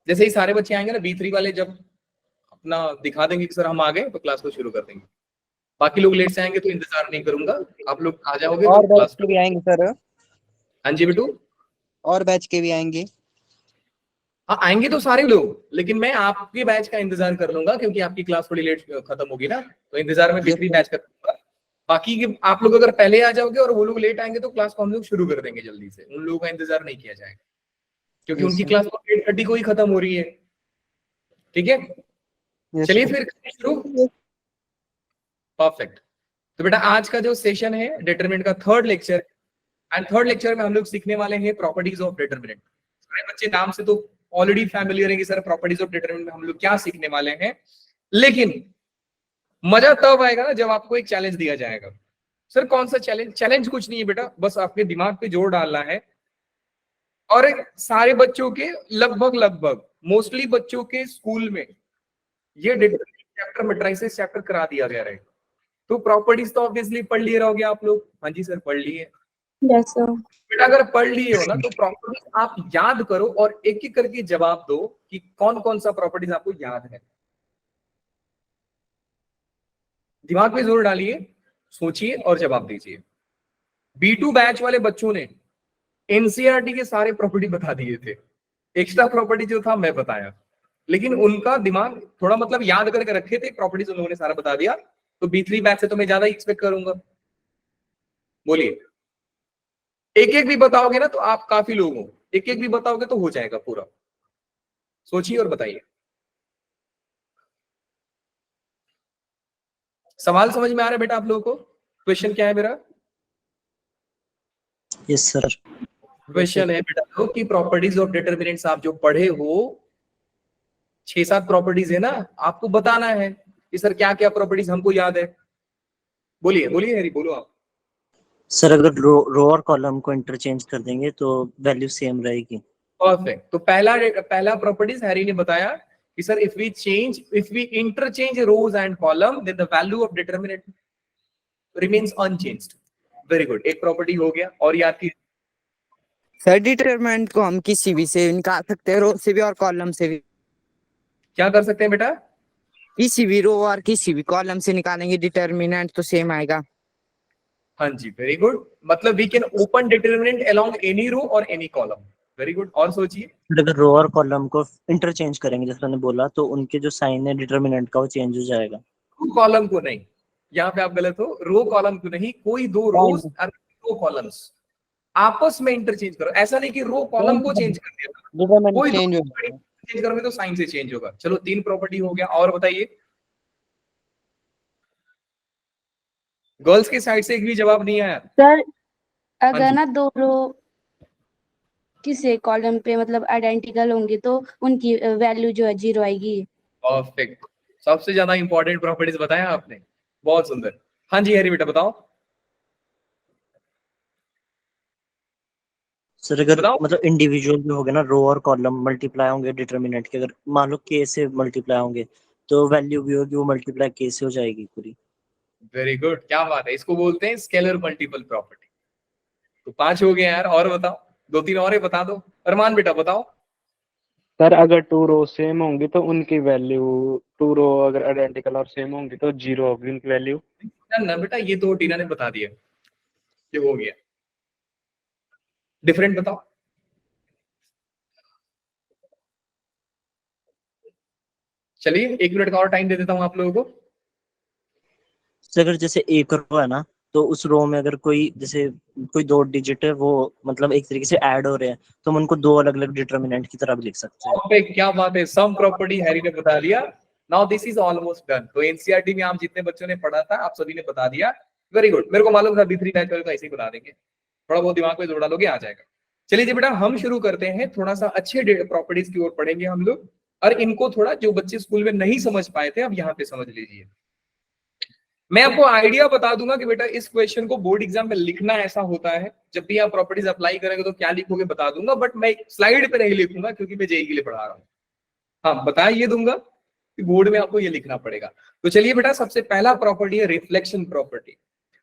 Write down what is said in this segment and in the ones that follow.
जैसे ही सारे बच्चे आएंगे ना B3 वाले, जब अपना दिखा देंगे कि सर हम आ गए, तो क्लास को शुरू कर देंगे। बाकी लोग लेट से आएंगे तो इंतजार नहीं करूंगा, आप लोग आ जाओगे तो और बैच क्लास। के भी आएंगे सर? हाँ जी बेटू। और बैच के भी आएंगे? हाँ आएंगे तो सारे लोग, लेकिन मैं आपके बैच का इंतजार कर लूंगा, क्योंकि आपकी क्लास थोड़ी लेट खत्म होगी ना, तो इंतजार में यस B3 सर। बैच कर लूंगा। बाकी के आप लोग अगर पहले आ जाओगे और वो लोग लेट आएंगे तो क्लास को हम लोग शुरू कर देंगे जल्दी से, उन लोगों का इंतजार नहीं किया जाएगा, क्योंकि यस उनकी सर। क्लास तो 8:30 को ही खत्म हो रही है। ठीक है, यस चलिए सर। फिर शुरू। परफेक्ट। तो बेटा आज का जो सेशन है डिटरमिनेंट का third lecture, and third lecture में हम लोग सीखने वाले हैं प्रॉपर्टीज ऑफ डिटरमिनेंट। सारे बच्चे नाम से तो ऑलरेडी फैमिलियर है कि सर प्रॉपर्टीज ऑफ डिटरमिनेंट में हम लोग क्या सीखने वाले हैं, लेकिन मजा तब आएगा ना जब आपको एक चैलेंज दिया जाएगा। सर कौन सा चैलेंज? चैलेंज कुछ नहीं है बेटा, बस आपके दिमाग पे जोर डालना है, और सारे बच्चों के लगभग लगभग मोस्टली बच्चों के स्कूल में ये चैप्टर मैट्रिसेस चैप्टर करा दिया गया है। तो प्रॉपर्टीज तो ऑब्वियसली पढ़ लिए रहोगे आप लोग। हाँ जी सर पढ़ लिए। Yes sir. बेटा अगर पढ़ लिए हो ना तो प्रॉपर्टीज आप याद करो और एक एक करके जवाब दो कि कौन कौन सा प्रॉपर्टीज आपको याद है। दिमाग में जोर डालिए, सोचिए और जवाब दीजिए। B2 बैच वाले बच्चों ने एनसीईआरटी के सारे प्रॉपर्टी बता दिए थे, एक्स्ट्रा प्रॉपर्टी जो था मैं बताया, लेकिन उनका दिमाग थोड़ा मतलब याद करके रखे थे, प्रॉपर्टीज उन लोगों ने सारा बता दिया। तो B3 बैच से तो मैं ज्यादा एक्सपेक्ट करूंगा। बोलिए, एक एक भी बताओगे ना तो आप काफी लोग हो, एक एक भी बताओगे तो हो जाएगा पूरा। सोचिए और बताइए। सवाल समझ में आ रहा है बेटा आप लोगों को? क्वेश्चन क्या है मेरा? Yes sir. क्वेश्चन है बेटा तो कि प्रॉपर्टीज ऑफ डिटरमिनेंट्स आप जो पढ़े हो 6-7 प्रॉपर्टीज है ना, आपको बताना है कि सर क्या क्या प्रॉपर्टीज हमको याद है। बोलिए बोलिए हैरी, बोलो आप। सर अगर रो और कॉलम को इंटरचेंज कर देंगे तो वैल्यू सेम रहेगी। परफेक्ट। तो पहला प्रॉपर्टीज हैरी ने बताया कि sir if we interchange rows and column then the value of determinant remains unchanged. Very good, एक प्रॉपर्टी हो गया। और याद की सर डिटरमिनेंट को हम किसी भी से निकाल सकते हैं, रो से भी और कॉलम से भी। क्या कर सकते हैं बेटा? किसी भी रो और किसी भी कॉलम से निकालेंगे डिटरमिनेंट तो सेम आएगा। हाँ जी वेरी गुड, मतलब we can open determinant along any row और एनी कॉलम। वेरी गुड, और सोचिए। अगर रो और कॉलम को इंटरचेंज करेंगे जैसे मैंने बोला तो उनके जो साइन है डिटरमिनेंट का वो चेंज हो जाएगा। रो कॉलम को नहीं, यहाँ पे आप गलत हो। रो कॉलम को नहीं, कोई दो रोज और दो कॉलम्स आपस में इंटरचेंज करो। ऐसा नहीं कि रो कॉलम को चेंज कर दिया, कोई दो चेंज हो चेंज करोगे तो साइन से चेंज होगा। चलो 3 प्रॉपर्टी हो गया, और बताइए। गर्ल्स की साइड से एक भी जवाब नहीं आया। सर हाँ अगर जी, ना दो रो किसी कॉलम पे मतलब आइडेंटिकल होंगे तो उनकी वैल्यू जो है 0 आएगी। परफेक्ट। सबसे ज्यादा इंपॉर्टेंट प्रॉपर्टीज बताया आपने, बहुत सुंदर। हाँ जी हैरी बेटा बताओ। सर अगर बताओ। मतलब इंडिविजुअल जो हो गए ना रो और कॉलम मल्टीप्लाई होंगे डिटरमिनेंट के, अगर मान लो के से मल्टीप्लाई होंगे तो वैल्यू भी होगी वो मल्टीप्लाई के से हो जाएगी पूरी। वेरी गुड, क्या बात है, इसको बोलते हैं स्केलर मल्टीपल प्रॉपर्टी। तो 5 हो गए यार, और बताओ। 2-3 और ही बता दो। अरमान बेटा बताओ। सर अगर टू रो सेम होंगी तो उनकी वैल्यू, टू रो अगर आइडेंटिकल और सेम होंगी तो 0 होगी उनकी वैल्यू। ना बेटा ये तो टीना ने बता दिया, ये हो गया। डिफरेंट बताओ। चलिए 1 मिनट का और टाइम दे देता हूं आप लोगों को। तो अगर जैसे एक रो है ना तो उस रो में अगर कोई जैसे कोई दो डिजिट है वो मतलब एक तरीके से ऐड हो रहे हैं तो हम उनको दो अलग अलग डिटरमिनेंट की तरह भी लिख सकते हैं। पे क्या बात है, सम प्रॉपर्टी हैरी ने बता दिया। Now this is almost done. तो एनसीईआरटी में आप जितने बच्चों ने पढ़ा था आप सभी ने बता दिया। वेरी गुड, मेरे को मालूम था B3 बैच वाले को ऐसे ही बता देंगे, थोड़ा बहुत दिमाग में जोड़ डालोगे आ जाएगा। चलिए जी बेटा हम शुरू करते हैं, थोड़ा सा अच्छे प्रॉपर्टीज की ओर पढ़ेंगे हम लोग, और इनको थोड़ा जो बच्चे स्कूल में नहीं समझ पाए थे अब यहाँ पे समझ लीजिए। मैं आपको आइडिया बता दूंगा कि बेटा इस क्वेश्चन को बोर्ड एग्जाम में लिखना ऐसा होता है, जब भी आप प्रॉपर्टीज अप्लाई करेंगे तो क्या लिखोगे बता दूंगा, बट मैं स्लाइड पे नहीं लिखूंगा क्योंकि मैं जेईई के लिए पढ़ा रहा हूँ। हाँ बता ये दूंगा कि बोर्ड में आपको ये लिखना पड़ेगा। तो चलिए बेटा सबसे पहला प्रॉपर्टी है रिफ्लेक्शन प्रॉपर्टी।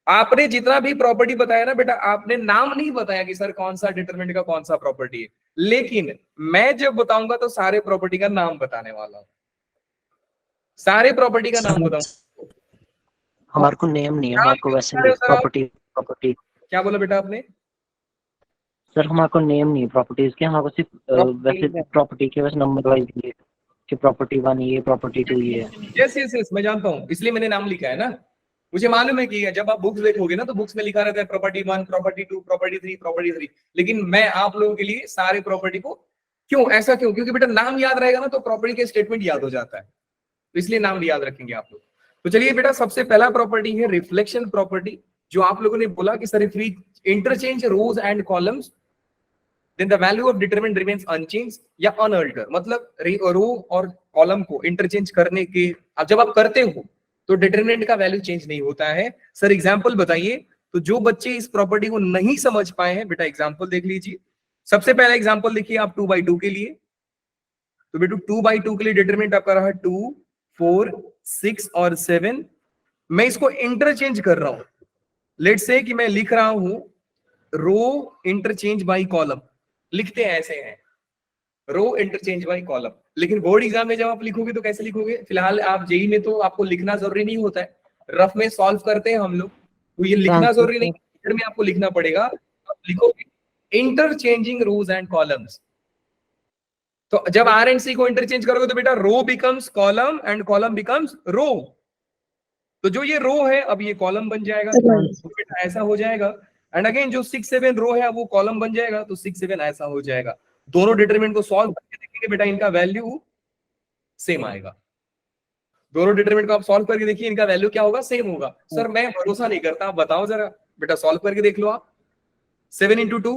आपने जितना भी प्रॉपर्टी बताया ना बेटा, आपने नाम नहीं बताया कि सर कौन सा डिटरमिनेंट का कौन सा प्रॉपर्टी है, लेकिन मैं जब बताऊंगा तो सारे प्रॉपर्टी का नाम बताने वाला हूं, सारे प्रॉपर्टी का नाम बताऊंगा। हमारे को नेम नहीं है, हमारे को वैसे सर, प्रॉपर्टी प्रॉपर्टी क्या बोला बेटा आपने? सर हमारे को नेम नहीं है प्रॉपर्टीज के, हमारे को सिर्फ वैसे प्रॉपर्टी के बस नंबर वाइज दिए कि प्रॉपर्टी 1 ये, प्रॉपर्टी 2 ये है। यस यस यस, मैं जानता हूँ, इसलिए मैंने नाम लिखा है ना। मुझे मालूम है कि जब आप बुक्स देखोगे ना तो बुक्स में लिखा रहता है प्रॉपर्टी 1, प्रॉपर्टी 2, प्रॉपर्टी 3, प्रॉपर्टी 3, लेकिन मैं आप लोगों के लिए सारे प्रॉपर्टी को, क्यों ऐसा क्यों? क्योंकि बेटा नाम याद रहेगा ना तो प्रॉपर्टी के स्टेटमेंट याद हो जाता है, तो इसलिए नाम याद रखेंगे आप लोग। तो चलिए बेटा, सबसे पहला प्रॉपर्टी है रिफ्लेक्शन प्रॉपर्टी, जो आप लोगों ने बोला कि sir if we interchange rows and columns then the value of determinant remains unchanged या unaltered, मतलब रो और कॉलम को इंटरचेंज करने के, अब जब आप करते हो तो डिटरमिनेंट का वैल्यू चेंज नहीं होता है। सर एग्जांपल बताइए। तो जो बच्चे इस प्रॉपर्टी को नहीं समझ पाए हैं बेटा एग्जांपल देख लीजिए। सबसे पहला एग्जांपल देखिए आप 2/2 के लिए। तो बेटू 2/2 के लिए डिटरमिनेंट आपका रहा 2, 4, 6 और 7। मैं इसको इंटरचेंज कर रहा हूं। लेट्स से कि मैं लिख रहा हूं रो इंटरचेंज बाई कॉलम, लिखते हैं ऐसे हैं रो इंटरचेंज बाई कॉलम, लेकिन बोर्ड एग्जाम में जब आप लिखोगे तो कैसे लिखोगे? फिलहाल आप जेई में तो आपको लिखना जरूरी नहीं होता है, रफ में सॉल्व करते हैं हम लोग, तो ये लिखना जरूरी नहीं, में आपको लिखना पड़ेगा। आप लिखोगे इंटरचेंजिंग रोज एंड कॉलम्स। तो जब आर एंड सी को इंटरचेंज करोगे तो बेटा row becomes column and column becomes row. तो जो ये रो है अब ये कॉलम बन जाएगा, तो बेटा ऐसा हो जाएगा। एंड अगेन जो 6, 7 रो है वो कॉलम बन जाएगा, तो 6, 7 ऐसा हो जाएगा। दोनों डिटरमिनेंट को सॉल्व करके देखेंगे बेटा, इनका वैल्यू सेम आएगा। दोनों डिटरमिनेंट को आप सॉल्व करके देखिए, इनका वैल्यू क्या होगा? सेम होगा। सर मैं भरोसा नहीं करता, आप बताओ जरा। बेटा सॉल्व करके देख लो आप। 7 into 2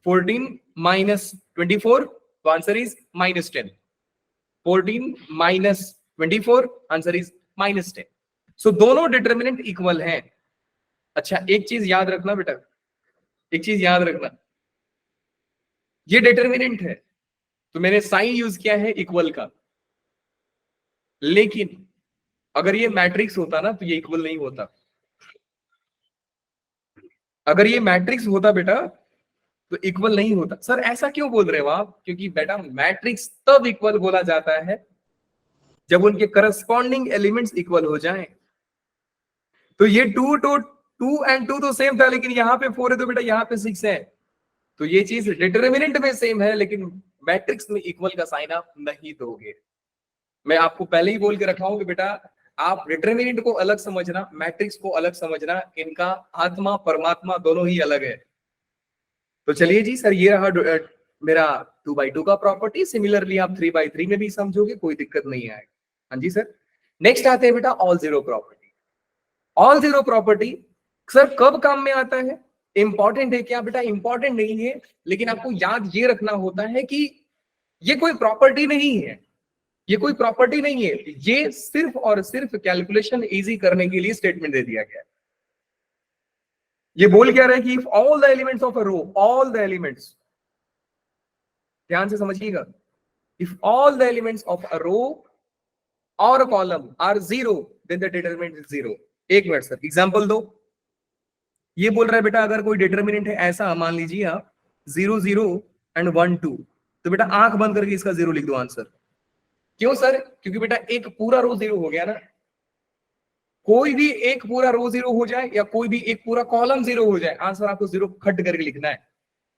14 minus 24, तो answer is -10। 14 minus 24, answer is -10। सो दोनों डिटरमिनेंट इक्वल हैं। अच्छा एक चीज याद रखना बेटा, एक चीज याद रखना, ये डिटरमिनेंट है तो मैंने साइन यूज किया है इक्वल का, लेकिन अगर ये मैट्रिक्स होता ना तो ये इक्वल नहीं होता। अगर ये मैट्रिक्स होता बेटा तो इक्वल नहीं होता। सर ऐसा क्यों बोल रहे हो आप? क्योंकि बेटा मैट्रिक्स तब इक्वल बोला जाता है जब उनके करस्पॉन्डिंग एलिमेंट्स इक्वल हो जाएं। तो ये 2 and 2 तो सेम था, लेकिन यहाँ पे 4 है तो बेटा यहाँ पे 6 है, तो ये चीज डिटरमिनेंट में सेम है, लेकिन मैट्रिक्स में इक्वल का साइन आप नहीं दोगे। मैं आपको पहले ही बोल के रखा हूं कि बेटा आप डिटरमिनेंट को अलग समझना, मैट्रिक्स को अलग समझना, इनका आत्मा परमात्मा दोनों ही अलग है। तो चलिए जी सर, ये रहा मेरा 2/2 का प्रॉपर्टी। सिमिलरली आप 3/3 में भी समझोगे, कोई दिक्कत नहीं आएगा। हाँ जी सर। नेक्स्ट आते हैं बेटा all zero property. All zero property sir कब काम में आता है? इंपॉर्टेंट है क्या बेटा? इंपॉर्टेंट नहीं है, लेकिन आपको याद ये रखना होता है कि ये कोई प्रॉपर्टी नहीं है, ये कोई प्रॉपर्टी नहीं है, ये सिर्फ और सिर्फ कैलकुलेशन इजी करने के लिए स्टेटमेंट दे दिया गया है। ये बोल क्या रहा है कि if all the elements of a row, all the elements, ध्यान से समझिएगा, if all the elements of a row और a column are zero then the determinant is zero. एक मिनट सर, एग्जांपल दो। ये बोल रहा है बेटा अगर कोई डिटरमिनेंट है ऐसा, मान लीजिए आप 0, 0 एंड 1, 2, तो बेटा आंख बंद करके इसका 0 लिख दो आंसर। क्यों सर? क्योंकि बेटा एक पूरा रो 0 हो गया ना। कोई भी एक पूरा रो 0 हो जाए या कोई भी एक पूरा कॉलम 0 हो जाए, आंसर आपको 0 खट करके लिखना है।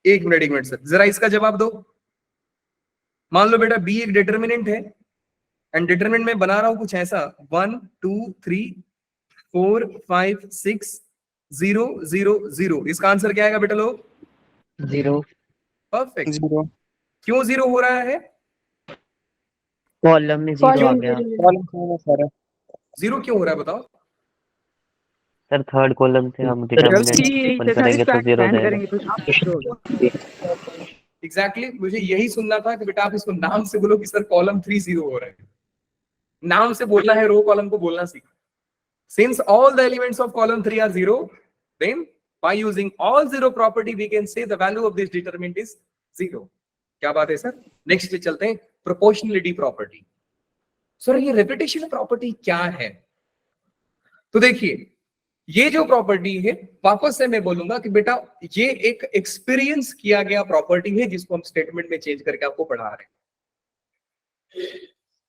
एक मिनट सर, जरा इसका जवाब दो। मान लो बेटा बी एक डिटरमिनेंट है एंड डिटरमिनेंट में बना रहा हूं कुछ ऐसा 1, 2, 3, 4, 5, 6, 0, 0, 0। इसका आंसर क्या आएगा बेटा लोग? 0। परफेक्ट। 0 क्यों 0 हो रहा है? कॉलम में 0 आ गया सर। 0 क्यों हो रहा है बताओ? सर, थर्ड कॉलम से हम डिटरमिनेंट ओपन करेंगे तो 0 जाएगा। एग्जैक्टली मुझे यही सुनना था कि बेटा आप इसको नाम से बोलो कि सर कॉलम 3 0 हो रहा है। नाम से बोलना है, रो कॉलम को बोलना सीखो। Since all the elements of column 3 are 0, then by using all zero property we can say the value of this determinant is 0. क्या बात है सर? नेक्स्ट चलते हैं प्रोपोर्शनलिटी प्रॉपर्टी। सर ये रेपिटेशन प्रॉपर्टी क्या है? तो देखिए ये जो प्रॉपर्टी है वापस से मैं बोलूंगा कि बेटा ये एक एक्सपीरियंस किया गया प्रॉपर्टी है जिसको हम स्टेटमेंट में चेंज करके आपको पढ़ा रहे हैं।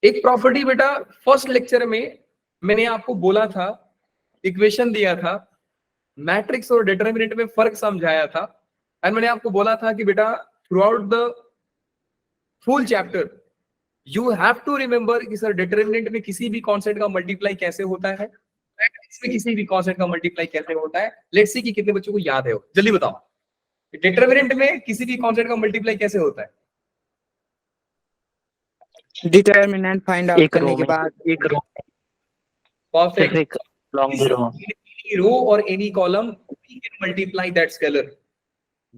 एक प्रॉपर्टी बेटा फर्स्ट लेक्चर में मैंने आपको बोला था, इक्वेशन दिया था, मैट्रिक्स और डिटरमिनेंट में फर्क समझाया था, एंड मैंने आपको बोला था कि बेटा throughout the full chapter you have to remember कि सर डिटरमिनेंट में किसी भी कॉन्सेप्ट का मल्टीप्लाई कैसे होता है, मैट्रिक्स में किसी भी कॉन्सेप्ट का मल्टीप्लाई कैसे होता है। लेट्स सी कि कितने बच्चों को याद है, जल्दी बताओ डिटरमिनेंट में किसी भी कॉन्सेप्ट का मल्टीप्लाई कैसे होता है। डिटर्मिनेंट फाइंड आउट एक करने रो के में बाद एक रो सिर्फ परफेक्ट। एक लॉन्ग रो। Any row और any column we can multiply that scalar।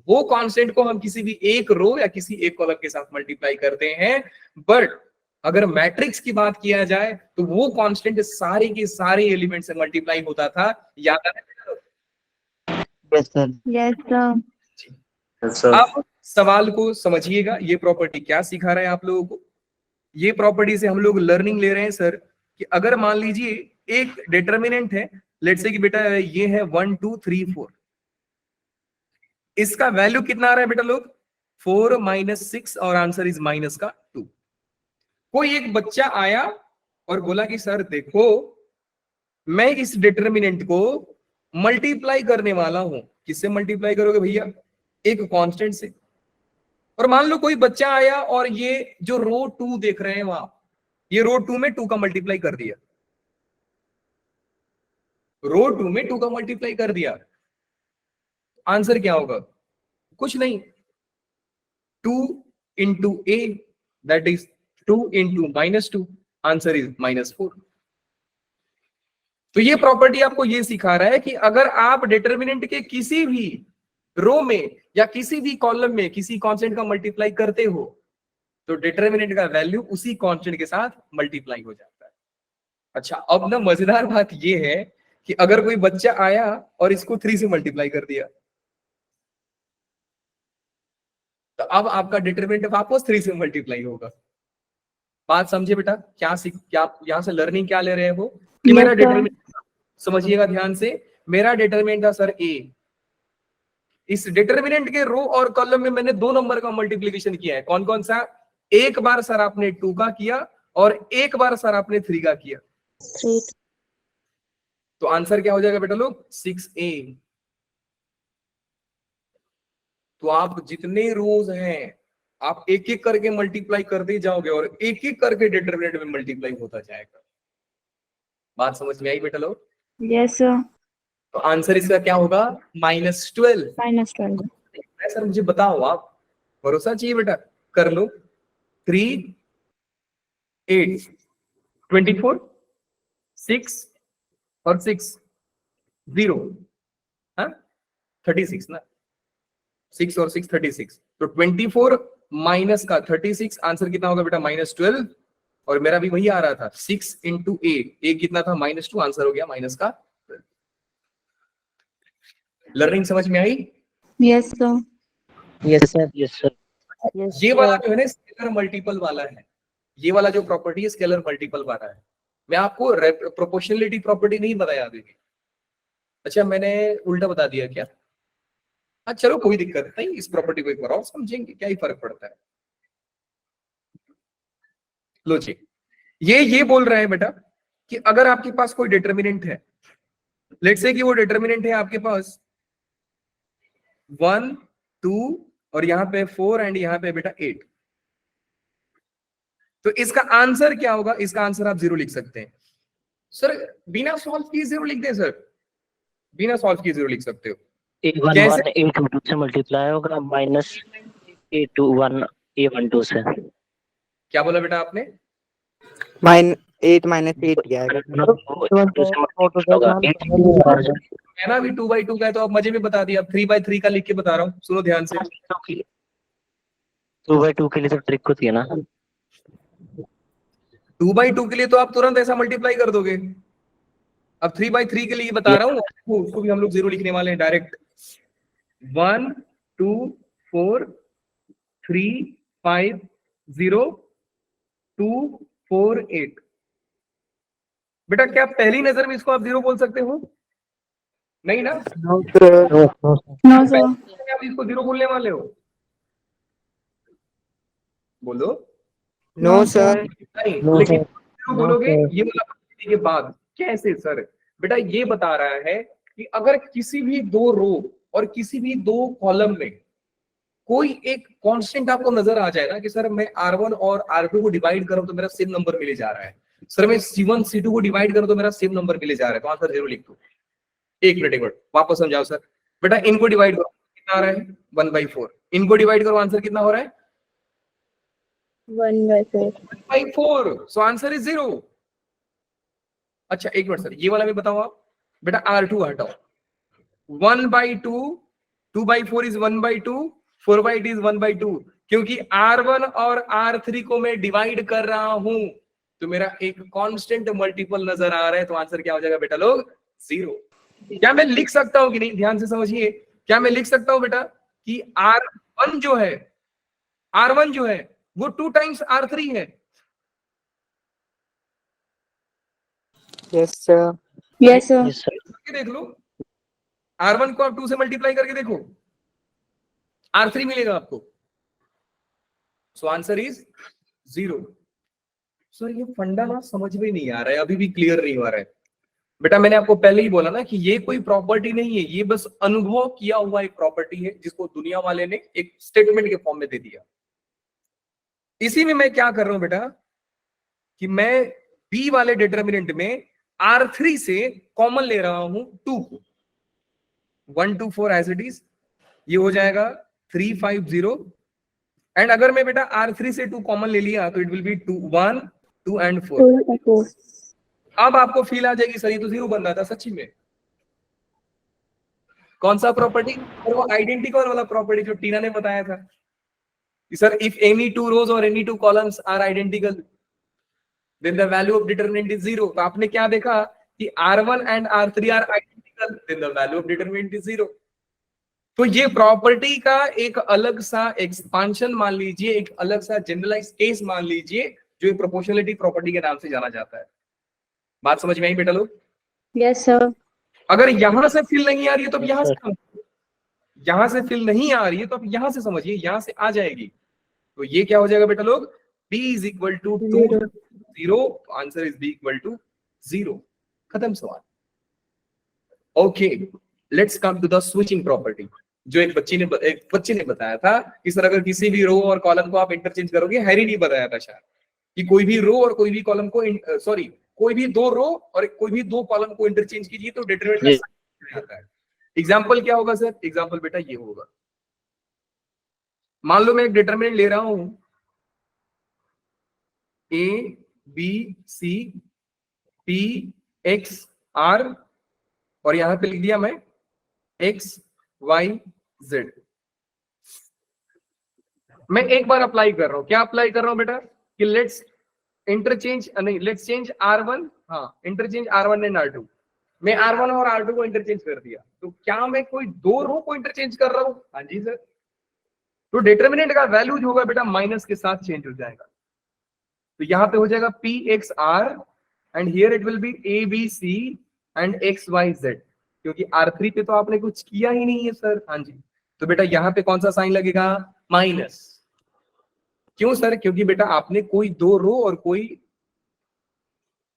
वो कांस्टेंट को हम किसी भी एक रो या किसी एक कॉलम के साथ मल्टीप्लाई करते हैं, बट अगर मैट्रिक्स की बात किया जाए तो वो कांस्टेंट सारे के सारे एलिमेंट से मल्टीप्लाई होता था। याद है? Yes sir. Yes sir. अब सवाल को समझिएगा, ये प्रॉपर्टी क्या सिखा रहा है आप लोगों को। ये प्रॉपर्टी से हम लोग लर्निंग ले रहे हैं सर कि अगर मान लीजिए एक डिटरमिनेंट है, लेट्स से कि बेटा ये है 1 2 3 4, इसका वैल्यू कितना आ रहा है बेटा लोग 4 - 6 और आंसर इज माइनस का 2। कोई एक बच्चा आया और बोला कि सर देखो मैं इस डिटरमिनेंट को मल्टीप्लाई करने वाला हूं। किससे मल्टीप्लाई करोगे भैया? एक कांस्टेंट से। और मान लो कोई बच्चा आया और ये जो रो 2 देख रहे हैं वहां, ये रो 2 में 2 का मल्टीप्लाई कर दिया, रो 2 में 2 का मल्टीप्लाई कर दिया, आंसर क्या होगा? कुछ नहीं, 2 into a that is 2 into -2, answer is -4। तो ये प्रॉपर्टी आपको ये सिखा रहा है कि अगर आप डिटरमिनेंट के किसी भी रो में या किसी भी कॉलम में किसी कांस्टेंट का मल्टीप्लाई करते हो तो डिटरमिनेंट का वैल्यू उसी कांस्टेंट के साथ मल्टीप्लाई हो जाता है। अच्छा, अब ना मजेदार बात ये है कि अगर कोई बच्चा आया और इसको 3 से मल्टीप्लाई कर दिया तो अब आपका डिटरमिनेंट वापस 3 से मल्टीप्लाई होगा। बात समझे बेटा? क्या यहां से लर्निंग क्या ले रहे हैं वो कि मेरा डिटरमिनेंट, समझिएगा ध्यान से, मेरा डिटरमिनेंट था सर ए। इस डिटरमिनेंट के रो और कॉलम में मैंने 2 नंबर का मल्टीप्लिकेशन किया है। कौन कौन सा? एक बार सर आपने 2 का किया और एक बार सर आपने 3 का किया। तो आंसर क्या हो जाएगा बेटा लोग? 6a। तो आप जितने रोज हैं आप एक एक करके मल्टीप्लाई करते जाओगे और एक एक करके डिटरमिनेंट में मल्टीप्लाई होता जाएगा। बात समझ में आई बेटा लोग? Yes sir. तो आंसर इसका क्या होगा? -12। -12। सर मुझे बताओ, आप भरोसा चाहिए बेटा, कर लो। 3 8 24 6 और 6 0, हाँ 36 ना, 6 और 6 36। तो 24 माइनस का 36, आंसर कितना होगा बेटा? -12। और मेरा भी वही आ रहा था 6 into a कितना था? -2, आंसर हो गया माइनस का 12। लर्निंग समझ में आई? Yes sir. Yes sir. Yes sir. ये वाला जो है ना स्केलर मल्टीपल वाला है, ये वाला जो प्रॉपर्टी है स्केलर मल्टीपल वाला है। मैं आपको प्रोपोर्शनलिटी प्रॉपर्टी नहीं बताया अभी। अच्छा, मैंने उल्टा बता दिया क्या? हाँ चलो कोई दिक्कत नहीं, इस प्रॉपर्टी को एक बार और समझेंगे, क्या ही फर्क पड़ता है। लो जी, ये बोल रहा है बेटा कि अगर आपके पास कोई डिटरमिनेंट है, लेट्स से कि वो डिटरमिनेंट है आपके पास 1 2 और यहाँ पे 4 एंड यहाँ पे बेटा 8, तो इसका आंसर क्या होगा? इसका आंसर आप 0 लिख सकते हैं। सर बिना सॉल्व किए 0 लिख दें? सर बिना सॉल्व किए 0 लिख सकते हो। A11 A22 से मल्टीप्लाई होगा -A21 A12 से। क्या बोला बेटा आपने? 8 - 8 क्या है? है ना, अभी 2/2 का है तो आप मजे में बता दिया। अब 3/3 का लिख के बता रहा हूँ, सुनो ध्यान से। 2/2 के लिए तो ट्रिक होती है ना। 2/2 के लिए तो आप तुरंत ऐसा मल्टीप्लाई कर दोगे। अब 3/3 के लिए बता रहा हूँ, उसको भी हम लोग 0 लिखने वाले हैं डायरेक्ट। 1 2 4 3 5 0 2 4 8। बेटा क्या पहली नजर में इसको आप 0 बोल सकते हो? नहीं ना? No sir. No sir. आप इसको जीरो बोलने वाले हो? बोलो। No sir. नहीं, नो लेकिन सर। क्यों नो बोलोगे सर। ये वाला के बाद? कैसे सर? बेटा ये बता रहा है कि अगर किसी भी दो रो और किसी भी दो कॉलम में कोई एक कांस्टेंट आपको नजर आ जाए ना कि सर मैं R1 और R2 को डिवाइड करूं तो मेरा सेम नंबर मिले जा रहा है, सर मैं C1 C2 को डिवाइड करूं तो मेरा सेम नंबर मिले जा रहा है, तो आंसर 0 लिख दो। एक मिनट वापस समझाओ सर। बेटा इनको डिवाइड करो, कितना आ रहा है? 1/4। इनको डिवाइड करो, आंसर कितना हो रहा है? 1/4। 1/4। So answer is 0। अच्छा एक मिनट सर, ये वाला भी बताओ आप। बेटा R2 हटाओ, 1/2, 2/4 इज 1/2, 4/2 इज 1/2, क्योंकि R1 और R3 को मैं डिवाइड कर रहा हूं तो मेरा एक कांस्टेंट मल्टीपल नजर आ रहा है, तो आंसर क्या हो जाएगा बेटा लोग? 0। क्या मैं लिख सकता हूं कि नहीं? ध्यान से समझिए, क्या मैं लिख सकता हूं बेटा कि R1 जो है, R1 जो है वो 2 टाइम्स R3 है? Yes sir. Yes sir. Yes sir. करके देख लो, R1 को आप 2 से मल्टीप्लाई करके देखो, R3 मिलेगा आपको। So answer is 0। सर ये फंडा ना समझ में नहीं आ रहा है, अभी भी क्लियर नहीं हो रहा है। बेटा मैंने आपको पहले ही बोला ना कि ये कोई प्रॉपर्टी नहीं है, ये बस अनुभव किया हुआ एक प्रॉपर्टी है जिसको दुनिया वाले ने एक स्टेटमेंट के फॉर्म में दे दिया। इसी में मैं क्या कर रहा हूं बेटा कि मैं बी वाले डिटर्मिनेंट में R3 से कॉमन ले रहा हूं 2 को, 1 2 4 एज इट इज, ये हो जाएगा 3 5 0। एंड अगर मैं बेटा R3 से 2 कॉमन ले लिया तो इट विल बी 2 1 2 एंड 4। 2/4। अब आपको फील आ जाएगी सर ये तो 0 बन रहा था सच्ची में। कौन सा प्रॉपर्टी? और वो आइडेंटिकल वाला प्रॉपर्टी जो टीना ने बताया था कि sir if any two rows और any two columns are identical then the value of determinant is 0। तो आपने क्या देखा कि R1 and R3 are identical, then the value of determinant is 0। तो ये प्रॉपर्टी का एक अलग सा एक्सपांशन मान लीजिए, एक अलग सा जनरलाइज केस मान लीजिए, जो प्रोपोर्शनलिटी प्रॉपर्टी के नाम से जाना जाता है। बात समझ में आई बेटा लोग? Yes sir. अगर यहां से फील नहीं आ रही है तो अब Yes, यहां से sir. समझिए। यहां से फील नहीं आ रही है तो अब यहां से समझिए, यहां से आ जाएगी। तो ये क्या हो जाएगा बेटा लोग? b is equal to 2 0। 0, answer is b equal to 0। खत्म सवाल। Okay, let's come to the switching property. जो एक बच्चे ने बताया था कि सर अगर किसी भी रो और कॉलम को आप इंटरचेंज करोगे, हैरी ने बताया था शायद, कि कोई भी रो और कोई भी कॉलम को सॉरी कोई भी दो रो और कोई भी दो कॉलम को इंटरचेंज कीजिए तो डिटरमिनेंट का Yes. साइन आता है। एग्जांपल क्या होगा सर? एग्जांपल बेटा ये होगा, मान लो मैं एक डिटरमिनेंट ले रहा हूं a b c p x r और यहां पे लिख दिया मैं x y z। मैं एक बार अप्लाई कर रहा हूं, क्या अप्लाई कर रहा हूं बेटा कि लेट्स इंटरचेंज नहीं, लेट्स चेंज R1, हाँ इंटरचेंज R1 एंड R2। मैं R1 और R2 को इंटरचेंज कर दिया, तो क्या मैं कोई दो रो को इंटरचेंज कर रहा हूं? हाँ जी सर। तो डिटरमिनेंट का वैल्यू जो होगा बेटा माइनस के साथ चेंज हो जाएगा। तो यहां पे हो जाएगा p x r and here it will B a b c and x y z, क्योंकि R3 पे तो आपने कुछ किया ही नहीं है सर। हाँ जी, तो बेटा यहां पे कौन सा साइन लगेगा? माइनस। क्यों सर? क्योंकि बेटा आपने कोई दो रो और कोई,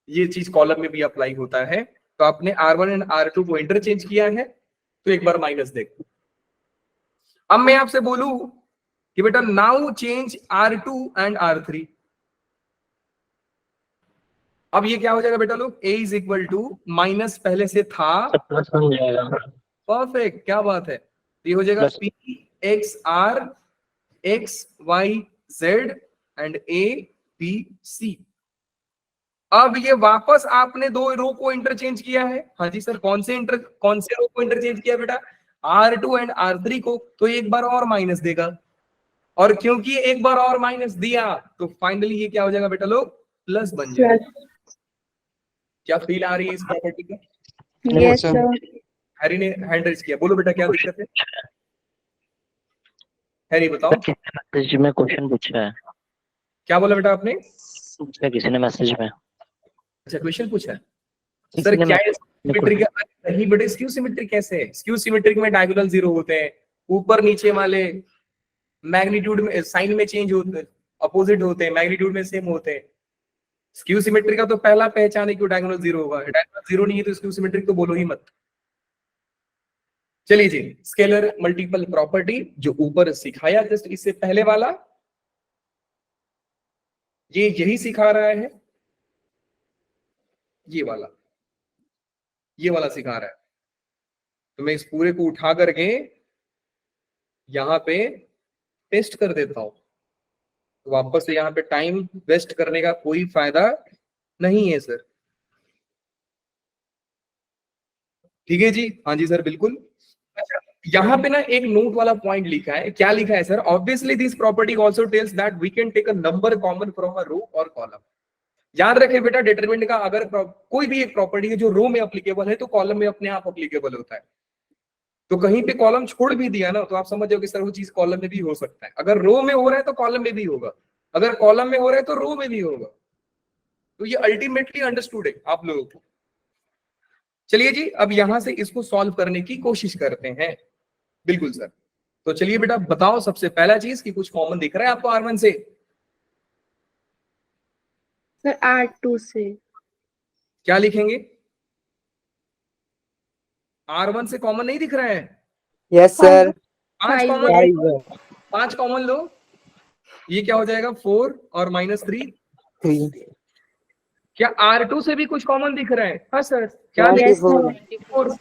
ये चीज कॉलम में भी अप्लाई होता है, तो आपने R1 एंड R2 को इंटरचेंज किया है, तो एक बार माइनस देखो। अब मैं आपसे बोलूं कि बेटा now change R2 and R3, अब ये क्या हो जाएगा बेटा लोग? a is equal to minus पहले से था, सब प्लस बन जाएगा। परफेक्ट, क्या बात है। तो ये हो जाएगा plus p x r x y z and a b c। अब ये वापस आपने दो रो को इंटरचेंज किया है। हाँ जी सर, कौन से रो को इंटरचेंज किया बेटा? R2 एंड R3 को। तो एक बार और माइनस देगा, और क्योंकि एक बार और माइनस दिया तो फाइनली ये क्या हो जाएगा बेटा लोग? प्लस बन जाएगा। क्या फील आ रही है इस प्रॉपर्टी का? Yes sir. हैरी ने हैंड रेज किया, बोलो बेटा क्या दिक्कत है? हैरी बताओ। मैसेज में क्वेश्चन पूछा है। क्या बोला बेटा आपने? पूछा किसी ने मैसेज में। अच्छा क्वेश्चन पूछा है, सर इसलिए क्या मैं सिमेट्रिक नहीं बेटे, स्क्यू सिमेट्रिक कैसे है? स्क्यू सिमेट्रिक में डायगोनल जीरो होते हैं, ऊपर नीचे वाले मैग्नीट्यूड में साइन में चेंज होते हैं, अपोजिट होते हैं, मैग्नीट्यूड में सेम होते हैं। स्क्यू सिमेट्रिक का तो पहला पहचान है क्यों डायगोनल जीरो होगा, डायगोनल जीरो नहीं है तो स्क्यू सिमेट्रिक तो बोलो ही मत। चलिए जी, स्केलर मल्टीपल प्रॉपर्टी जो ऊपर सिखाया जस्ट इससे पहले वाला, ये यही सिखा रहा है, ये वाला सिखा रहा है। तो मैं इस पूरे को उठा करके यहां पे टेस्ट कर देता हूं, तो वापस से यहां पे टाइम वेस्ट करने का कोई फायदा नहीं है सर। ठीक है जी, हाँ जी सर बिल्कुल। अच्छा, यहाँ पे ना एक नोट वाला पॉइंट लिखा है, क्या लिखा है sir? Obviously this property also tells that we can take a number common from a row और कॉलम। याद रखें बेटा, डिटरमिनेंट का अगर कोई भी एक प्रॉपर्टी है जो रो में एप्लीकेबल है तो कॉलम में अपने आप एप्लीकेबल होता है। तो कहीं पे कॉलम छोड़ भी दिया ना तो आप समझ जाओ कि सर वो चीज कॉलम में भी हो सकता है। अगर रो में हो रहा है तो कॉलम में भी होगा, अगर कॉलम में हो रहा है तो रो में भी होगा। तो ये अल्टीमेटली अंडरस्टूड है आप लोगों को। चलिए जी, अब यहां से इसको सॉल्व करने की कोशिश करते हैं। बिल्कुल सर। तो चलिए बेटा बताओ, सबसे पहला चीज कि कुछ कॉमन दिख रहा है आपको R1 से? सर R2 से। क्या लिखेंगे? R1 से कॉमन नहीं दिख रहा है? Yes sir. 5 5 कॉमन, है। 5 कॉमन लो। ये क्या हो जाएगा 4 और -3। 3 क्या R2 से भी कुछ कॉमन दिख रहा है? हाँ सर। क्या यस 24 सर।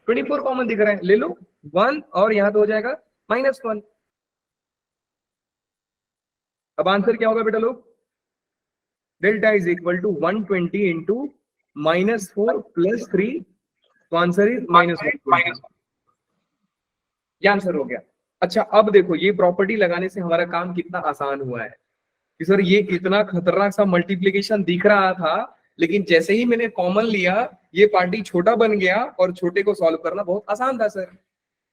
24 कॉमन दिख रहा है, ले लो 1 और यहाँ पे हो जाएगा -1। अब आंसर क्या होगा बेटा लोग? Delta is equal to 120 into -4 + 3, तो आंसर इज -120। ये आंसर हो गया। अच्छा अब देखो, ये प्रॉपर्टी लगाने से हमारा काम कितना आसान हुआ है कि सर ये इतना खतरनाक सा मल्टीप्लिकेशन दिख रहा था, लेकिन जैसे ही मैंने कॉमन लिया ये पार्टी छोटा बन गया और छोटे को सॉल्व करना बहुत आसान था सर।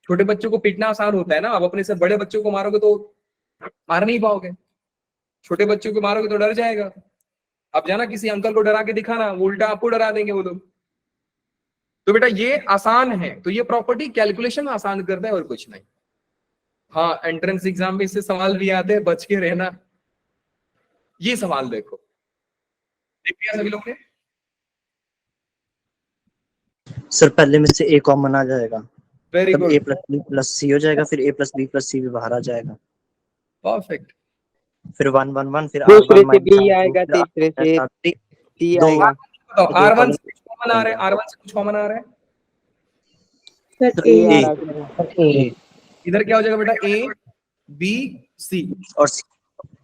छोटे बच्चों को पीटना आसान होता है ना, अब अपने से बड़े बच्चों को मारोगे तो मार नहीं पाओगे, छोटे बच्चों को मारोगे तो डर जाएगा। अब जाना किसी अंकल को डरा के दिखाना, वो उल्टा आपको डरा देंगे वो लोग। तो बेटा ये आसान है, तो ये प्रॉपर्टी कैलकुलेशन आसान करता है और कुछ नहीं। हाँ, एंट्रेंस एग्जाम में इससे सवाल भी आते हैं, बच के रहना। ये सवाल देखो, देख लिया सभी लोग ने? सर पहले में से A कॉमन आ जाएगा, वेरी तब गुड, A + B + C हो जाएगा, फिर A + B + C भी बाहर आ जाएगा, परफेक्ट। फिर 1 1 1, फिर दूसरे R1 से B -R2, आएगा, फिर तीसरे से R3, C दो आएगा। तो दो R1 कॉलम से कुछ कॉमन आ रहा है, R1 से कुछ कॉमन आ रहा है, सर सर A A। आ A, रहा है। इधर क्या हो जाएगा बेटा? A B C। और C।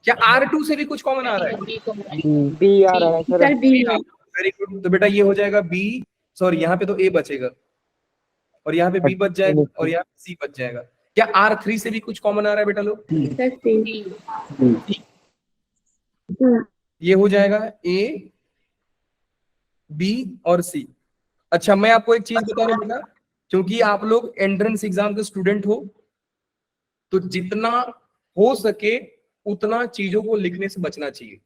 क्या R2 से भी कुछ कॉमन आ रहा है? B आ रहा है सर। सर B है। Very good. तो बेटा ये हो जाएगा B, सॉरी यहाँ पे तो A बचेगा और यहाँ पे B बच जाएगा और यहाँ पे C बच जाएगा। क्या R3 से भी कुछ कॉमन आ रहा है बेटा लोग? Sir C। ये हो जाएगा A B और C। अच्छा मैं आपको एक चीज बता रहा हूँ बेटा, क्योंकि आप लोग एंट्रेंस एग्जाम के स्टूडेंट हो, तो जितना हो सके उतना चीजों को लिखने से बचना चाहिए।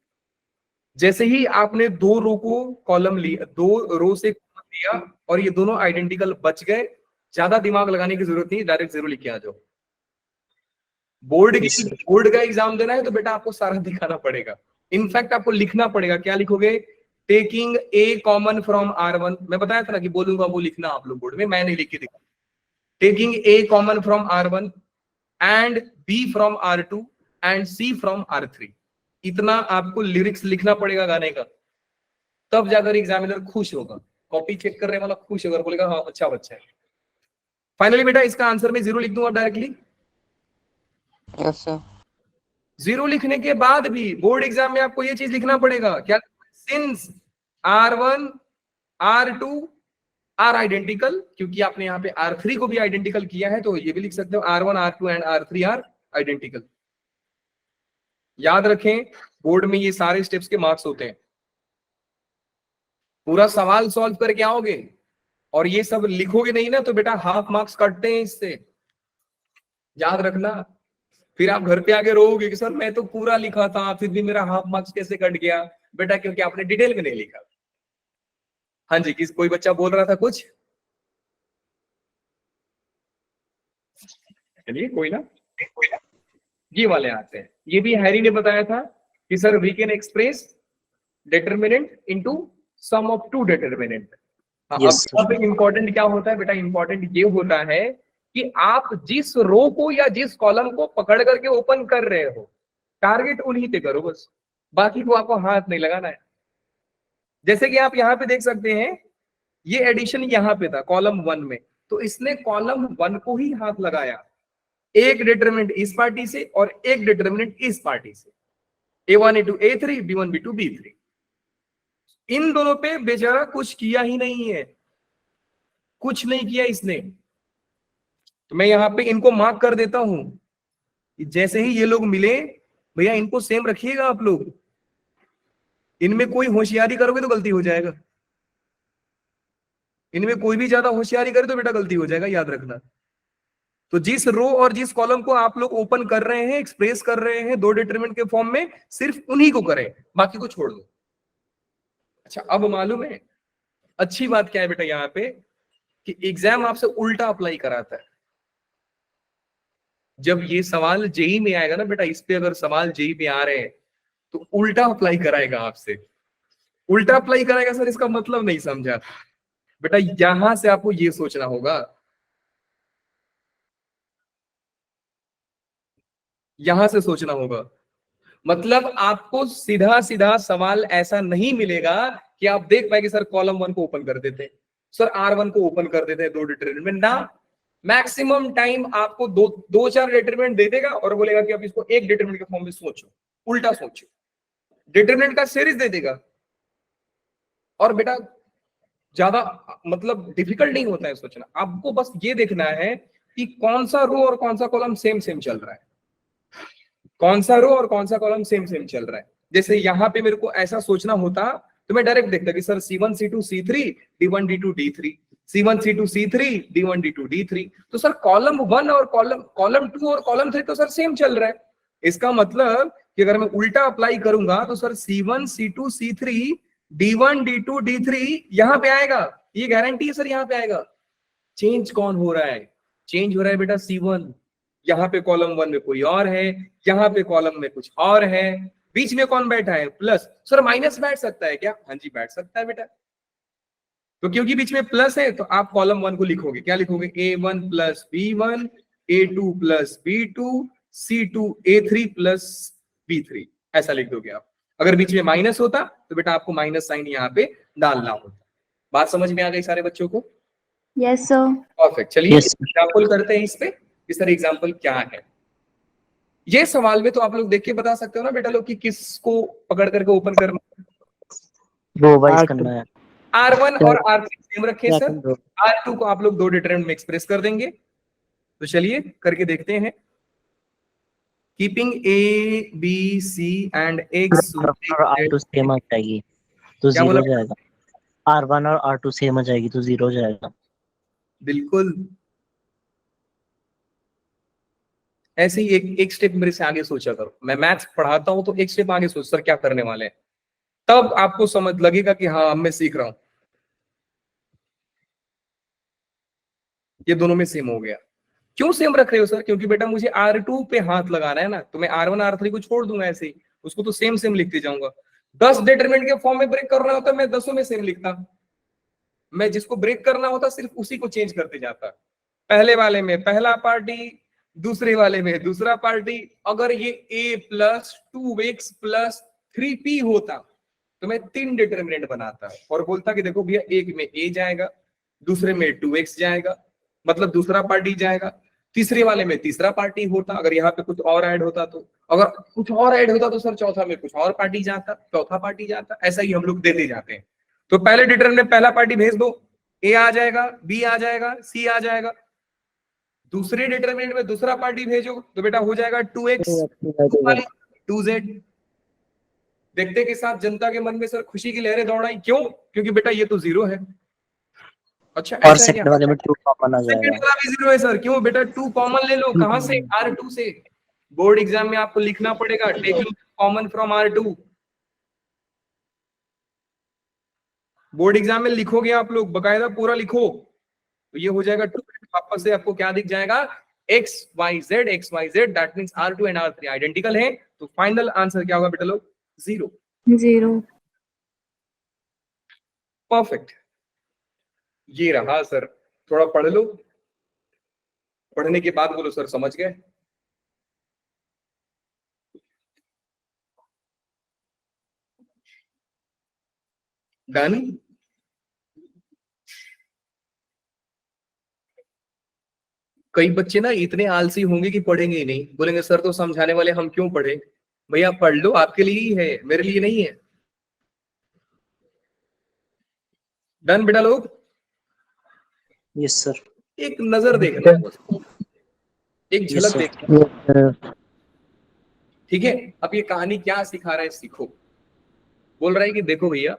जैसे ही आपने 2 रो को कॉलम लिया, 2 रो से कॉलम लिया और ये दोनों आइडेंटिकल बच गए, ज्यादा दिमाग लगाने की जरूरत नहीं, डायरेक्ट 0 लिख के आ जाओ। बोर्ड का एग्जाम देना है तो बेटा आपको सारा दिखाना पड़ेगा। इनफैक्ट आपको लिखना पड़ेगा। क्या लिखोगे? Taking A common from R1। मैं बताया था ना कि बोलूंगा वो लिखना आप लोग बोर्ड में, मैं नहीं लिख के दिखा। Taking A common from R1 and B from R2 and C from R3। इतना आपको लिरिक्स लिखना पड़ेगा गाने का, तब जाकर एग्जामिनर खुश होगा, कॉपी चेक करने वाला खुश होगा, बोलेगा हाँ अच्छा बच्चा है। फाइनली बेटा इसका आंसर में 0 लिख दूंगा डायरेक्टली। Yes sir. 0 लिखने के बाद भी बोर्ड एग्जाम में आपको ये चीज लिखना पड़ेगा, क्या? Since R1 R2 are identical, क्योंकि आपने यहाँ पे R3 को भी आइडेंटिकल किया है, तो ये भी लिख सकते हो R1 R2 and R3 are identical. याद रखें, बोर्ड में ये सारे स्टेप्स के मार्क्स होते हैं। पूरा सवाल सॉल्व करके आओगे और ये सब लिखोगे नहीं ना तो बेटा हाफ मार्क्स कटते हैं इससे, याद रखना। फिर आप घर पे आके रोओगे कि सर मैं तो पूरा लिखा था फिर भी मेरा हाफ मार्क्स कैसे कट गया? बेटा क्योंकि आपने डिटेल में नहीं लिखा। हाँ जी, किस कोई बच्चा बोल रहा था कुछ? चलिए कोई ना, ये वाले आते हैं। ये भी हैरी ने बताया था कि sir we can express determinant into sum of two determinant. अब Yes, sir. यहाँ पे इंपॉर्टेंट क्या होता है बेटा? इंपॉर्टेंट ये होता है कि आप जिस रो को या जिस कॉलम को पकड़ करके ओपन कर रहे हो, टारगेट उन्हीं पे करो बस, बाकी को आपको हाथ नहीं लगाना है। जैसे कि आप यहाँ पे देख सकते हैं, ये एडिशन यहाँ पे था कॉलम 1 में, तो इसने कॉलम 1 को ही हाथ लगाया, एक डिटरमिनेंट इस पार्टी से और एक डिटरमिनेंट इस पार्टी से, A1 A2 A3 B1 B2 B3। इन दोनों पे बेचारा कुछ किया ही नहीं है, कुछ नहीं किया इसने। तो मैं यहाँ पे इनको मार्क कर देता हूं कि जैसे ही ये लोग मिले, भैया इनको सेम रखिएगा आप लोग। इनमें कोई होशियारी करोगे तो गलती हो जाएगा, इनमें कोई भी ज्यादा होशियारी करे तो बेटा गलती हो जाएगा, याद रखना। तो जिस रो और जिस कॉलम को आप लोग ओपन कर रहे हैं, एक्सप्रेस कर रहे हैं दो डिटरमिनेंट के फॉर्म में, सिर्फ उन्हीं को करें, बाकी को छोड़ दो। अच्छा, अब मालूम है अच्छी बात क्या है बेटा यहाँ पे, कि एग्जाम आपसे उल्टा अप्लाई कराता है। जब ये सवाल जेई में आएगा ना बेटा, इस पे अगर सवाल जेई में आ रहे हैं तो उल्टा अप्लाई कराएगा आपसे। उल्टा अप्लाई कराएगा सर, इसका मतलब नहीं समझा बेटा। यहां से आपको ये सोचना होगा, यहां से सोचना होगा। मतलब आपको सीधा सीधा सवाल ऐसा नहीं मिलेगा कि आप देख पाएंगे सर कॉलम 1 को ओपन कर देते, सर R1 को ओपन कर देते हैं दो डिटरमिनेंट में ना। मैक्सिमम टाइम आपको दो चार डिटरमिनेंट दे देगा और बोलेगा कि आप इसको एक डिटरमिनेंट के फॉर्म में सोचो, उल्टा सोचो, डिटरमिनेंट का सीरीज दे देगा। और बेटा ज्यादा मतलब डिफिकल्ट नहीं होता है सोचना, आपको बस ये देखना है कि कौन सा रो और कौन सा कॉलम सेम सेम चल रहा है, कौन सा रो और कौन सा कॉलम सेम सेम चल रहा है। जैसे यहाँ पे मेरे को ऐसा सोचना होता तो मैं डायरेक्ट देखता कि sir C1 C2 C3 D1 D2 D3, C1 C2 C3 D1 D2 D3। तो सर कॉलम 1 और कॉलम 2 और कॉलम 3 तो सर सेम चल रहा है। इसका मतलब कि अगर मैं उल्टा अप्लाई करूंगा तो sir C1 C2 C3 D1 D2 D3 यहां पे आएगा, ये गारंटी है सर यहां पे आएगा। चेंज कौन हो रहा है? चेंज हो रहा है बेटा C1, यहाँ पे कॉलम 1 में कोई और है, यहाँ पे कॉलम में कुछ और है, बीच में कौन बैठा है? प्लस। सर माइनस बैठ सकता है क्या? हाँ जी बैठ सकता है बेटा। तो क्योंकि बीच में प्लस है तो आप कॉलम 1 को लिखोगे, क्या लिखोगे? A1 plus B1 A2 plus B2 C2 A3 plus B3, ऐसा लिख दोगे आप। अगर बीच में माइनस होता तो बेटा आपको माइनस साइन यहाँ पे डालना होता। बात समझ में आ गई सारे बच्चों को? Yes sir. परफेक्ट। चलिए Yes, sir. एग्जाम्पल करते हैं इस पे, इस तरह एग्जाम्पल क्या है। ये सवाल में तो आप लोग देख के बता सकते हो ना बेटा लोग कि किसको पकड़ करके ओपन करना। रो वाइज करना है। R1 और R3 सेम रखे सर, Second row. R2 को आप लोग दो डिटरमिनेंट में एक्सप्रेस कर देंगे। तो चलिए करके देखते हैं। Keeping A B C and X R1 और R2 सेम आ जाएगी तो क्या जीरो बोला? हो जाएगा। R1 और R2 सेम आ जाएगी तो जीरो हो जाएगा। बिल्कुल ऐसे ही एक स्टेप मेरे से आगे सोचा करो। मैं मैथ्स पढ़ाता हूं तो एक स्टेप आगे सोच सर क्या करने वाले हैं, तब आपको समझ लगेगा कि हाँ मैं सीख रहा हूं। ये दोनों में सेम हो गया। क्यों सेम रख रहे हो सर? क्योंकि बेटा मुझे R2 पे हाथ लगाना है ना, तो मैं R1 R3 को छोड़ दूंगा ऐसे ही, उसको तो सेम सेम लिखते जाऊंगा। 10 डिटरमिनेंट के फॉर्म में ब्रेक करना होता मैं 10 में सेम लिखता, मैं जिसको ब्रेक करना होता सिर्फ उसी को चेंज करते जाता। पहले वाले में पहला पार्टी, दूसरे वाले में दूसरा पार्टी। अगर ये A plus 2X plus 3P होता तो मैं 3 डिटरमिनेंट बनाता और बोलता कि देखो भैया एक में A जाएगा, दूसरे में 2X जाएगा, मतलब दूसरा पार्टी जाएगा, तीसरे वाले में तीसरा पार्टी होता। अगर यहाँ पे कुछ और ऐड होता तो, अगर कुछ और ऐड होता तो सर चौथा में कुछ और पार्टी जाता, चौथा पार्टी जाता, ऐसा ही हम लोग देते जाते हैं। तो पहले डिटरमिनेंट में पहला पार्टी भेज दो, A आ जाएगा, B आ जाएगा, C आ जाएगा। दूसरे डिटरमिनेंट में दूसरा पार्टी भेजो तो बेटा हो जाएगा 2X 2Z। देखते के साथ जनता के मन में सर खुशी की लहरें दौड़ाई। क्यों? क्योंकि बेटा ये तो जीरो है। अच्छा और ऐसा है सेकंड क्या? वाले में 2 कॉमन आ सेकंड जाएगा। वाला भी जीरो है सर। क्यों बेटा? 2 कॉमन ले लो। कहां से? R2 से। बोर्ड एग्जाम में आपको लिखना पड़ेगा taking common from R2। Board exam में लिखोगे आप लोग, बकायदा पूरा लिखो, तो ये हो जाएगा 2, वापस से आपको क्या दिख जाएगा, x y z, that means R2 and R3 identical है, तो फाइनल आंसर क्या होगा बेटा लोग, 0। 0। परफेक्ट, ये रहा सर, थोड़ा पढ़ लो, पढ़ने के बाद बोलो सर समझ गए। डन। कई बच्चे ना इतने आलसी होंगे कि पढ़ेंगे ही नहीं, बोलेंगे सर तो समझाने वाले, हम क्यों पढ़े। भैया पढ़ लो, आपके लिए ही है, मेरे लिए नहीं है। डन बेटा लोग, यस सर। एक नजर देखना है बस, एक यस झलक सर। देखना है, ठीक है। अब ये कहानी क्या सिखा रहा है, सीखो। बोल रहा है कि देखो भैया,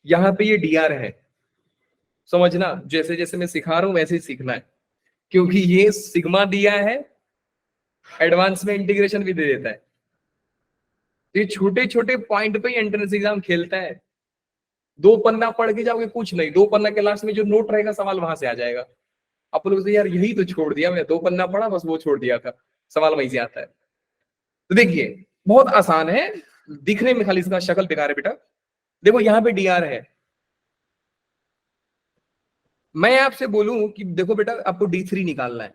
यहाँ पे ये DR है, समझना, जैसे जैसे मैं सिखा रहा हूं वैसे ही सीखना है, क्योंकि ये सिग्मा दिया है, एडवांस में इंटीग्रेशन भी दे देता है। ये छोटे छोटे पॉइंट पे एंट्रेंस एग्जाम खेलता है। 2 पन्ना पढ़ के जाओगे कुछ नहीं, 2 पन्ना के लास्ट में जो नोट रहेगा सवाल वहां से आ जाएगा। आप लोग से यार यही तो छोड़ दिया, मैं 2 पन्ना पढ़ा बस वो छोड़ दिया था, सवाल वहीं से आता है। तो देखिए बहुत आसान है, दिखने में खाली इसका शक्ल बेकार है बेटा। देखो यहाँ पे DR है, मैं आपसे बोलूं कि देखो बेटा आपको D3 निकालना है,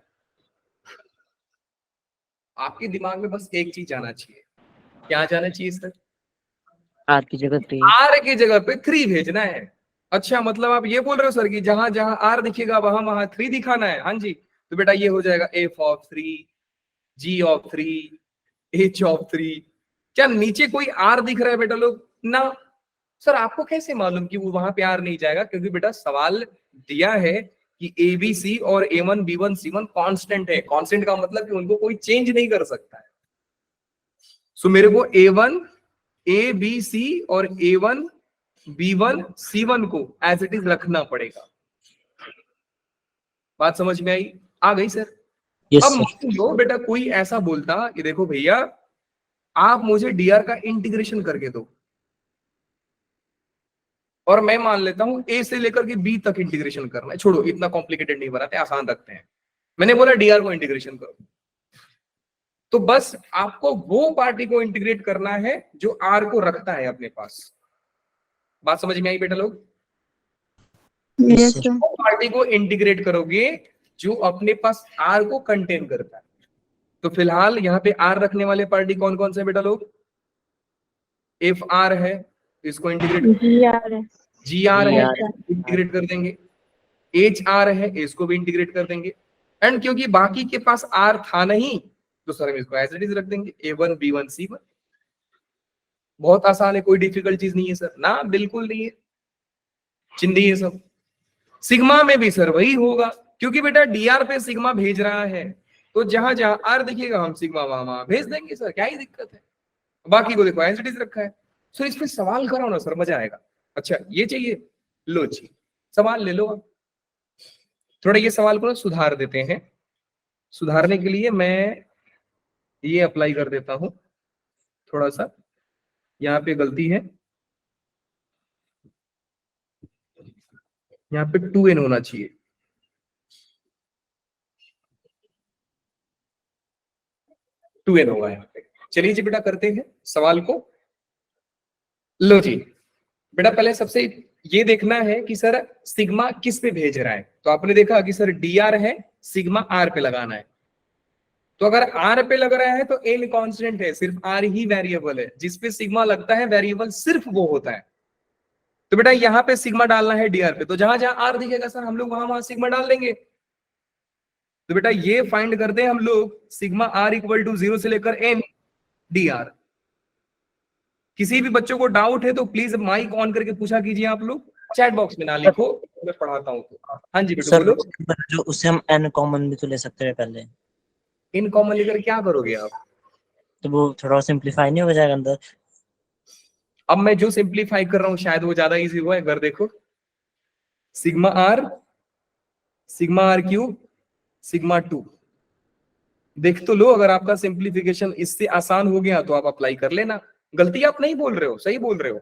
आपके दिमाग में बस एक चीज आना चाहिए, क्या जाना चाहिए सर, R की जगह 3। R की जगह पे 3 भेजना है। अच्छा मतलब आप ये बोल रहे हो सर कि जहां जहां R दिखेगा वहां वहां 3 दिखाना है, हाँ जी। तो बेटा ये हो जाएगा F of 3, G of 3, H of 3। क्या नीचे कोई R दिख रहा है बेटा लोग ना। सर आपको कैसे मालूम कि वो वहां पे R नहीं जाएगा, क्योंकि बेटा सवाल दिया है कि ABC और A1 B1 C1 कांस्टेंट है, कांस्टेंट का मतलब कि उनको कोई चेंज नहीं कर सकता है। सो मेरे को A1 ABC और A1 B1 C1 को एज इट इज रखना पड़ेगा। बात समझ में आई, आ गई सर। यस अब सर। मान लो बेटा कोई ऐसा बोलता कि देखो भैया आप मुझे DR का इंटीग्रेशन करके दो, और मैं मान लेता हूं A से लेकर के B तक इंटीग्रेशन करना है, छोड़ो इतना कॉम्प्लिकेटेड नहीं बनाते, आसान रखते हैं। मैंने बोला DR को इंटीग्रेशन करो, तो बस आपको वो पार्टी को इंटीग्रेट करना है जो R को रखता है अपने पास। बात समझ में आई बेटा लोग। Yes sir. वो पार्टी को इंटीग्रेट करोगे जो अपने पास R को कंटेन करता है। तो फिलहाल यहाँ पे R रखने वाले पार्टी कौन कौन से बेटा लोग, FR है, इसको इंटीग्रेट, GR है। GR है, GR इंटीग्रेट कर देंगे, HR है, इसको भी इंटीग्रेट कर देंगे। एंड क्योंकि बाकी के पास R था नहीं तो सर हम इसको एज इट इज रख देंगे, A1 B1 C1। बहुत आसान है, कोई डिफिकल्ट चीज नहीं है सर, ना बिल्कुल नहीं है, चिंदी है सब। सिग्मा में भी सर वही होगा, क्योंकि बेटा DR पे सिग्मा भेज रहा है, तो जहां जहां R दिखेगा हम सिग्मा वहां वहां भेज देंगे सर, क्या ही दिक्कत है। बाकी को देखो एज इट इज रखा है। सो इस पे सवाल कराओ ना सर, मजा आएगा। अच्छा ये चाहिए, लो जी सवाल ले लो। अब थोड़ा ये सवाल को ना सुधार देते हैं, सुधारने के लिए मैं ये अप्लाई कर देता हूं थोड़ा सा, यहाँ पे गलती है, यहाँ पे 2n होना चाहिए, टू एन होगा यहाँ पे। चलिए जी बेटा करते हैं सवाल को। लो जी बेटा पहले सबसे ये देखना है कि सर सिग्मा किस पे भेज रहा है। तो आपने देखा कि सर DR है, सिग्मा R पे लगाना है। तो अगर R पे लग रहा है तो n कांस्टेंट है, सिर्फ R ही वेरिएबल है, जिसपे सिग्मा लगता है वेरिएबल सिर्फ वो होता है। तो बेटा यहाँ पे सिग्मा डालना है DR पे, तो जहां जहां R दिखेगा सर हम लोग वहां वहां सिग्मा डाल देंगे। तो बेटा ये फाइंड करते हैं हम लोग सिग्मा R इक्वल टू 0 से लेकर n DR। किसी भी बच्चों को डाउट है तो प्लीज माइक ऑन करके पूछा कीजिए, आप लोग चैट बॉक्स में ना लिखो, मैं पढ़ाता हूँ तो। हाँ जी बेटा सर बोलो। जो उससे हम n कॉमन भी तो ले सकते हैं पहले, इन कॉमन लेकर क्या करोगे आप। तो वो थोड़ा सिंपलीफाई नहीं हो जाएगा अंदर। अब मैं जो सिंपलीफाई कर रहा हूँ शायद वो ज्यादा इजी हुआ है, अगर देखो सिग्मा R क्यूब सिग्मा 2, देख तो लो, अगर आपका सिंप्लीफिकेशन इससे आसान हो गया तो आप अप्लाई कर लेना। गलती आप नहीं बोल रहे हो, सही बोल रहे हो।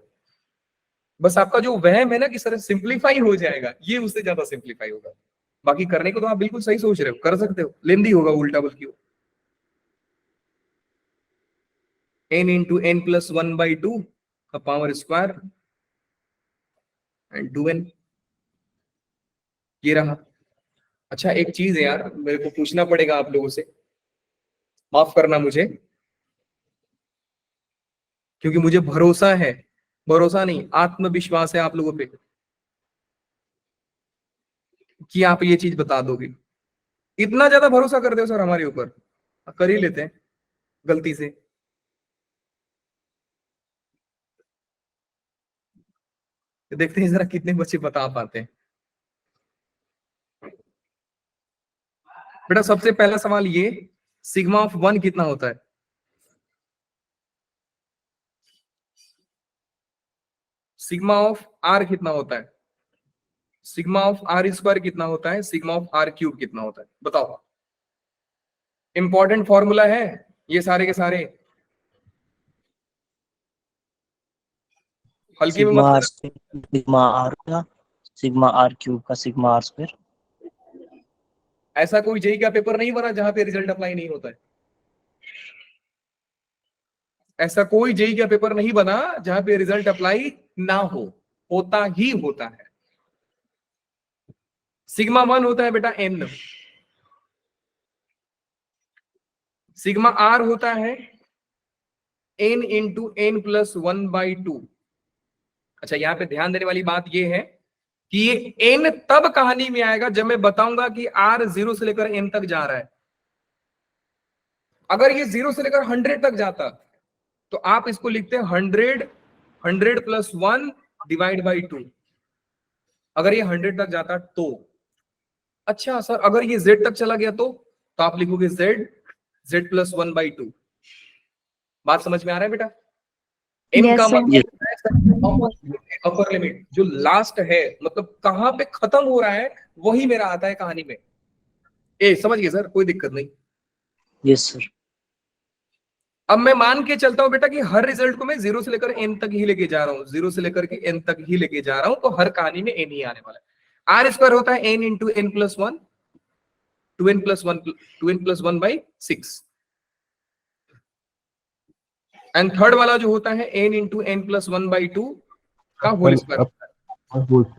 बस आपका जो वहम है ना कि सर सिंप्लीफाई हो जाएगा, ये उससे ज्यादा सिंप्लीफाई होगा। बाकी करने को तो आप बिल्कुल सही सोच रहे हो, कर सकते हो, लेंदी होगा उल्टा बल्कि n इंटू एन प्लस 1/2 का पावर स्क्वायर एंड 2n, ये रहा। अच्छा एक चीज है यार, मेरे को पूछना पड़ेगा आप लोगों से, माफ करना मुझे, क्योंकि मुझे भरोसा है, भरोसा नहीं आत्मविश्वास है आप लोगों पे कि आप ये चीज बता दोगे। इतना ज्यादा भरोसा करते हो सर हमारे ऊपर, कर ही लेते हैं गलती से। देखते हैं जरा कितने बच्चे बता पाते हैं। बेटा सबसे पहला सवाल ये, सिग्मा ऑफ 1 कितना होता है? सिग्मा ऑफ आर कितना होता है? सिग्मा ऑफ आर स्क्वायर कितना होता है? सिग्मा ऑफ आर क्यूब कितना होता है? बताओ। इंपॉर्टेंट फॉर्मूला है ये सारे के सारे, हल्की में सिग्मा मत आर सिग्मा आर का सिग्मा आर क्यूब का सिग्मा आर स्क्वायर। ऐसा कोई जेई का पेपर नहीं बना जहां पे रिजल्ट अप्लाई नहीं होता है। ऐसा कोई जेई का पेपर नहीं बना जहां पे रिजल्ट अप्लाई ना हो, होता ही होता है। सिग्मा 1 होता है बेटा एन, सिग्मा आर होता है एन इंटू एन प्लस 1/2। अच्छा यहाँ पे ध्यान देने वाली बात ये है कि ये एन तब कहानी में आएगा जब मैं बताऊंगा कि आर 0 से लेकर एन तक जा रहा है। अगर ये 0 से लेकर 100 तक जाता तो आप इसको लिखते हैं 100 प्लस 1 डिवाइड बाई 2, अगर ये 100 तक जाता तो। अच्छा सर अगर ये z तक चला गया तो आप लिखोगे z प्लस 1/2। बात समझ में आ रहा है बेटा? m Yes, का sir. मतलब अपर लिमिट जो लास्ट है, मतलब कहां पे खत्म हो रहा है वही मेरा आता है कहानी में। समझ गए सर, कोई दिक्कत नहीं। Yes sir. अब मैं मान के चलता हूं बेटा कि हर रिजल्ट को मैं 0 से लेकर n तक ही लेके जा रहा हूं, 0 से लेकर के n तक ही लेके जा रहा हूं, तो हर कहानी में n ही आने वाला है। आर स्क्वायर होता है n into n plus 1, 2n plus 1/6, and third वाला जो होता है n इंटू एन प्लस 1/2 का होल स्क्वायर होता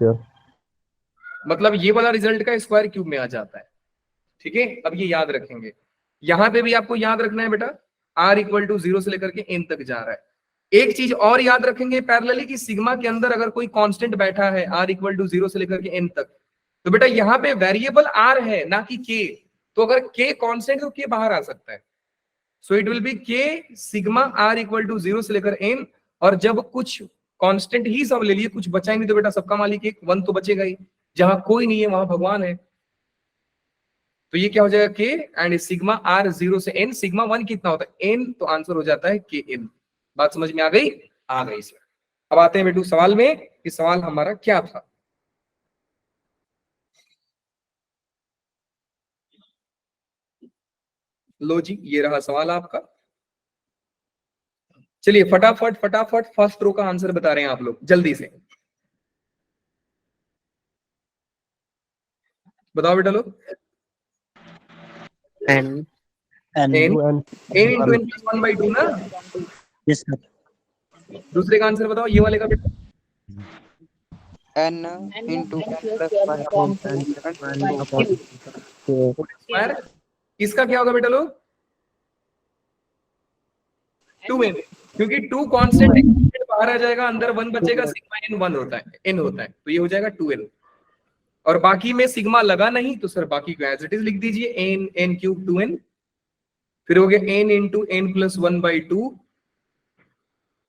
है। मतलब ये वाला रिजल्ट का स्क्वायर क्यूब में आ जाता है। ठीक है, अब ये याद रखेंगे। यहां पे भी आपको याद रखना है बेटा, r इक्वल टू 0 से लेकर के n तक जा रहा है। एक चीज और याद रखेंगे पैरेलली कि सिग्मा के अंदर अगर कोई कांस्टेंट बैठा है r इक्वल टू 0 से लेकर के n तक, तो बेटा यहाँ पे वेरिएबल r है ना कि k। तो अगर k कांस्टेंट तो k बाहर आ सकता है। So it will be k sigma r equal to 0 से लेकर n, और जब कुछ कांस्टेंट ही सब ले लिए, कुछ बचा ही नहीं, तो बेटा सबका मालिक एक 1 तो बचेगा ही, जहां कोई नहीं है वहां भगवान है। तो ये क्या हो जाएगा k एंड सिग्मा r 0 से n, सिग्मा 1 कितना होता है n, तो आंसर हो जाता है k n। बात समझ में आ गई? आ गई सर। अब आते हैं बेटू सवाल में कि सवाल हमारा क्या था। लो जी ये रहा सवाल आपका। चलिए फटाफट फटाफट फर्स्ट रो का आंसर बता रहे हैं आप लोग जल्दी से, बताओ बेटा लोग। N n n into n plus 1/2 ना। Yes sir. दूसरे का आंसर बताओ, ये वाले का बेटा। एन इंटू स्क्वायर, इसका क्या होगा बेटा लोग? 2n, क्योंकि 2 कांस्टेंट बाहर आ जाएगा, अंदर 1 बचेगा, सिग्मा n 1 होता है, n होता है, तो ये हो जाएगा 2n। और बाकी में सिग्मा लगा नहीं तो सर बाकी को एज इट इज लिख दीजिए, n क्यूब 2n, फिर हो गया n इंटू एन प्लस 1/2,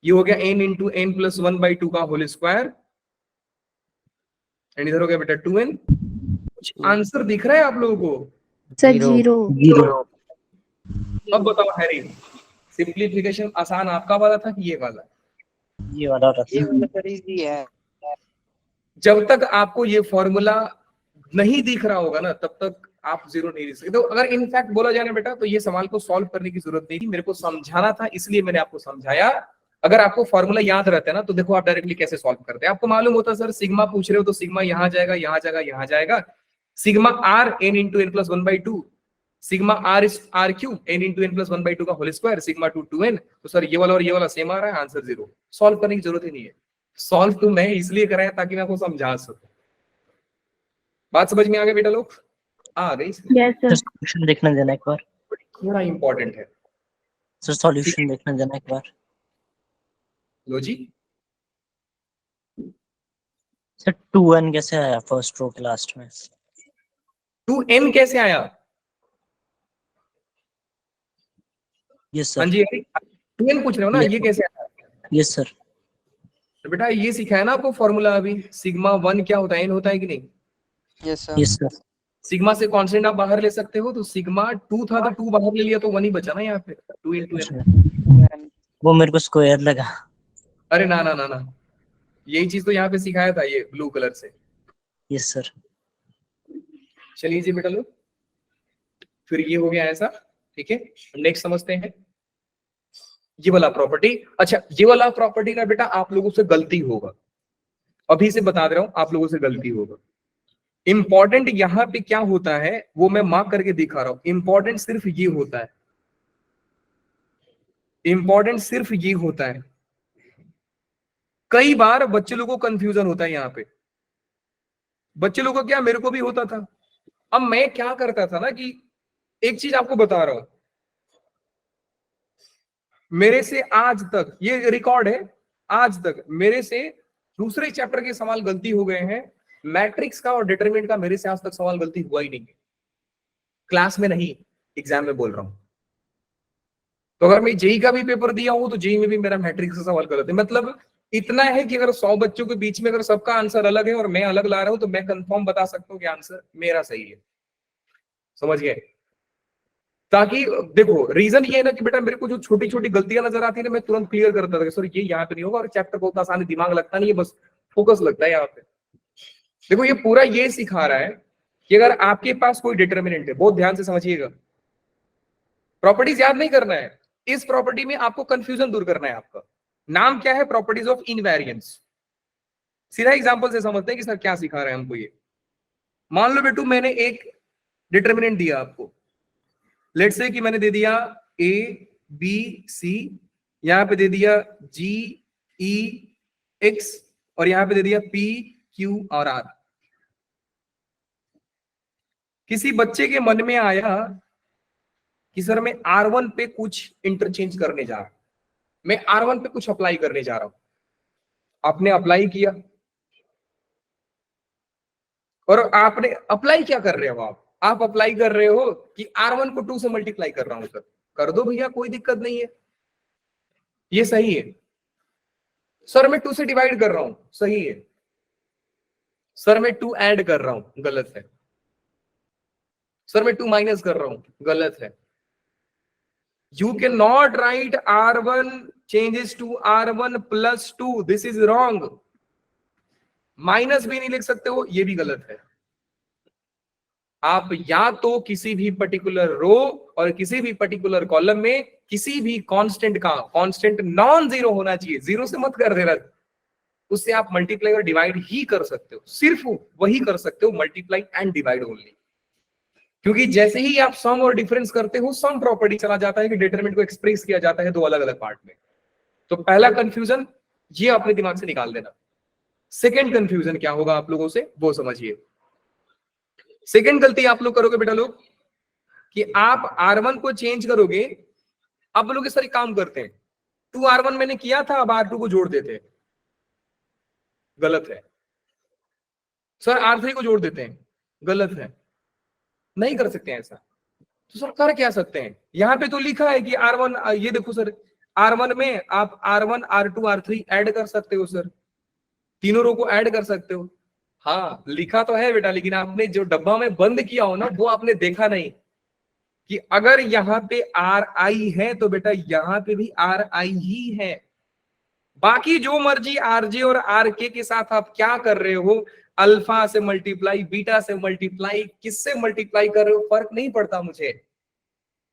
ये हो गया n इंटू एन प्लस 1/2 का होल स्क्वायर, एंड इधर हो गया बेटा 2n। कुछ आंसर दिख रहा है आप लोगों को? सर 0। अब बताओ हैरी, सिंप्लीफिकेशन आसान आपका वाला था कि ये वाला? ये वाला इजी है। जब तक आपको ये फॉर्मूला नहीं दिख रहा होगा ना तब तक आप 0 नहीं लिख सकते। तो अगर इनफैक्ट बोला जाए ना बेटा, तो ये सवाल को सॉल्व करने की जरूरत नहीं थी, मेरे को समझाना था इसलिए मैंने आपको समझाया, अगर आपको फॉर्मूला याद रहता है ना तो देखो आप डायरेक्टली कैसे सॉल्व करते हैं। आपको मालूम होता है सर सिग्मा पूछ रहे हो तो सिग्मा यहाँ जाएगा, यहाँ जाएगा, यहाँ जाएगा। Sigma r n into n plus 1/2, sigma r is r cube n into n plus 1/2 का होल स्क्वायर, सिग्मा 2 2n। तो सर ये वाला और ये वाला सेम आ रहा है, आंसर 0। सॉल्व करने की जरूरत ही नहीं है। सॉल्व तो मैं इसलिए कराया ताकि मैं आपको समझा सकूं। बात समझ में आ गई बेटा लोग? आ गई? Yes sir sir. सॉल्यूशन देखने देना एक बार। थोड़ा इंपॉर्टेंट है। सर सॉल्यूशन देखने देना एक बार। लो जी, सर 2n कैसे आया फर्स्ट रो के लास्ट में? 2n कैसे आया? यस हाँ सर। जी 2n पूछ रहे हो ना, ये कैसे आया? Yes sir. तो बेटा ये सिखाया ना आपको फॉर्मूला अभी, सिग्मा 1 क्या होता है, n होता है कि नहीं? Yes sir. Yes sir. Sigma से कांस्टेंट आप बाहर ले सकते हो, तो सिग्मा 2 था तो 2 बाहर ले लिया तो 1 ही बचा ना यहाँ पे, 2 into n। वो मेरे को स्क्वायर लगा। अरे ना ना ना ना, यही चीज तो यहाँ पे सिखाया था ये ब्लू कलर से। Yes sir. चलिए जी बेटा लोग, फिर ये हो गया ऐसा, ठीक है। नेक्स्ट समझते हैं ये वाला प्रॉपर्टी। अच्छा ये वाला प्रॉपर्टी ना बेटा आप लोगों से गलती होगा, अभी से बता दे रहा हूं, आप लोगों से गलती होगा। इंपॉर्टेंट यहाँ पे क्या होता है वो मैं मार्क करके दिखा रहा हूं। इंपॉर्टेंट सिर्फ ये होता है, इंपॉर्टेंट सिर्फ ये होता है। कई बार बच्चे लोगों को कंफ्यूजन होता है यहाँ पे, बच्चे लोगों को क्या, मेरे को भी होता था। अब मैं क्या करता था ना कि एक चीज आपको बता रहा हूं, मेरे से आज तक ये रिकॉर्ड है, आज तक मेरे से दूसरे चैप्टर के सवाल गलती हो गए हैं, मैट्रिक्स का और डिटरमिनेंट का मेरे से आज तक सवाल गलती हुआ ही नहीं है। क्लास में नहीं, एग्जाम में बोल रहा हूं। तो अगर मैं जेई का भी पेपर दिया हूं तो जेई में भी मेरा मैट्रिक्स का सवाल गलत है। मतलब इतना है कि अगर 100 बच्चों के बीच में अगर सबका आंसर अलग है और मैं अलग ला रहा हूं तो मैं कंफर्म बता सकता हूं कि आंसर मेरा सही है। समझ गए? ताकि देखो रीजन ये है ना कि बेटा मेरे को जो छोटी छोटी गलतियां नजर आती है ना मैं तुरंत क्लियर करता था, सर ये यहाँ पे नहीं होगा, और चैप्टर को उतना आसानी दिमाग लगता नहीं है, बस फोकस लगता है यहाँ पे। देखो ये पूरा ये सिखा रहा है कि अगर आपके पास कोई डिटर्मिनेंट है, बहुत ध्यान से समझिएगा, प्रॉपर्टीज याद नहीं करना है, इस प्रॉपर्टी में आपको कंफ्यूजन दूर करना है। आपका नाम क्या है? Properties of invariance. सीधा एग्जांपल से समझते हैं कि सर क्या सिखा रहे हैं हमको ये। मान लो बेटू मैंने एक डिटर्मिनेंट दिया आपको, लेट्स से कि मैंने दे दिया ए बी सी, यहां पे दे दिया जी ई एक्स, और यहां पे दे दिया पी क्यू और आर। किसी बच्चे के मन में आया कि सर मैं R1 पे कुछ इंटरचेंज करने जा रहा हूं, मैं R1 पे कुछ अप्लाई करने जा रहा हूं। आपने अप्लाई किया, और आपने अप्लाई क्या कर रहे हो? आप अप्लाई कर रहे हो कि R1 को 2 से मल्टीप्लाई कर रहा हूं। सर कर दो भैया, कोई दिक्कत नहीं है, ये सही है। सर मैं 2 से डिवाइड कर रहा हूं, सही है। सर मैं 2 ऐड कर रहा हूं, गलत है। सर मैं 2 माइनस कर रहा हूं, गलत है। You cannot write R1 changes to R1 plus 2, this is wrong। Minus भी नहीं लिख सकते हो, ये भी गलत है। आप या तो किसी भी पर्टिकुलर रो और किसी भी पर्टिकुलर कॉलम में किसी भी कांस्टेंट का कांस्टेंट नॉन जीरो होना चाहिए, जीरो से मत कर देना, उससे आप मल्टीप्लाई और डिवाइड ही कर सकते हो, सिर्फ वही कर सकते हो, मल्टीप्लाई एंड डिवाइड ओनली। क्योंकि जैसे ही आप सम और डिफरेंस करते हो, सम प्रॉपर्टी चला जाता है कि डिटरमिनेंट को एक्सप्रेस किया जाता है 2 अलग अलग पार्ट में। तो पहला कंफ्यूजन ये अपने दिमाग से निकाल देना। सेकंड कंफ्यूजन क्या होगा आप लोगों से वो समझिए। सेकंड गलती आप लोग करोगे बेटा लोग कि आप R1 को चेंज करोगे। अब लोग इस तरह काम करते हैं, 2 R1 मैंने किया था, अब R2 को जोड़ देते हैं, गलत है। सर R3 को जोड़ देते हैं, गलत है। नहीं कर सकते हैं ऐसा। तो सर कर क्या सकते हैं? यहां पे तो लिखा है कि R1, ये देखो सर, R1 में आप R1 R2 R3 ऐड कर सकते हो सर, तीनों रो को ऐड कर सकते हो। हाँ लिखा तो है बेटा, लेकिन आपने जो डब्बा में बंद किया हो ना वो आपने देखा नहीं कि अगर यहाँ पे RI है तो बेटा यहाँ पे भी RI ही है। बाकी जो मर्जी RJ और RK के साथ आप क्या कर रहे हो, अल्फा से मल्टीप्लाई, बीटा से मल्टीप्लाई, किससे मल्टीप्लाई कर रहे हो, फर्क नहीं पड़ता मुझे।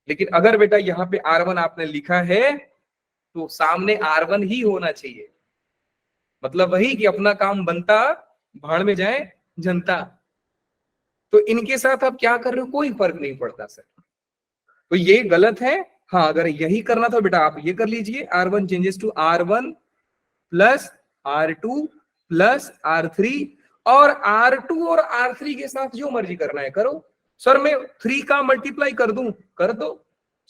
लेकिन अगर बेटा यहाँ पे R1 आपने लिखा है तो सामने R1 ही होना चाहिए, मतलब वही कि अपना काम बनता भाड़ में जाए जनता। तो इनके साथ आप क्या कर रहे हो कोई फर्क नहीं पड़ता सर, तो ये गलत है। हाँ, अगर यही करना था बेटा आप ये कर लीजिए, R1 changes to R1 plus R2 plus R3, और R2 और R3 के साथ जो मर्जी करना है करो। सर मैं 3 का मल्टीप्लाई कर दूं, कर दो।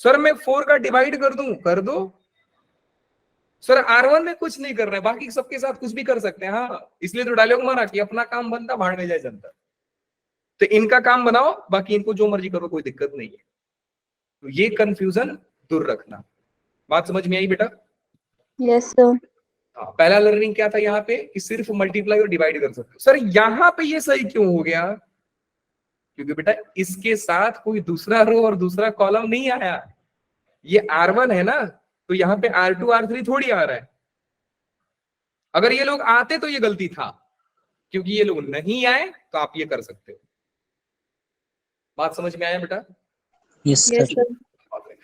सर मैं 4 का डिवाइड कर दूं, कर दो। सर R1 में कुछ नहीं कर रहे हैं, बाकी सबके साथ कुछ भी कर सकते हैं। हाँ, इसलिए तो डायलॉग मारा कि अपना काम बनता भाड़ में जाए जनता। तो इनका काम बनाओ, बाकी इनको जो मर्जी करो, कोई दिक्कत नहीं है। तो ये कंफ्यूजन दूर रखना। बात समझ में आई बेटा? Yes sir. हाँ, पहला लर्निंग क्या था यहाँ पे कि सिर्फ मल्टीप्लाई और डिवाइड कर सकते हो। सर यहाँ पे ये सही क्यों हो गया? क्योंकि बेटा इसके साथ कोई दूसरा रो और दूसरा कॉलम नहीं आया। ये R1 है ना, तो यहाँ पे R2 R3 थोड़ी आ रहा है। अगर ये लोग आते तो ये गलती था, क्योंकि ये लोग नहीं आए तो आप ये कर सकते हो। बात समझ में आया बेटा? Yes yes sir. Sir.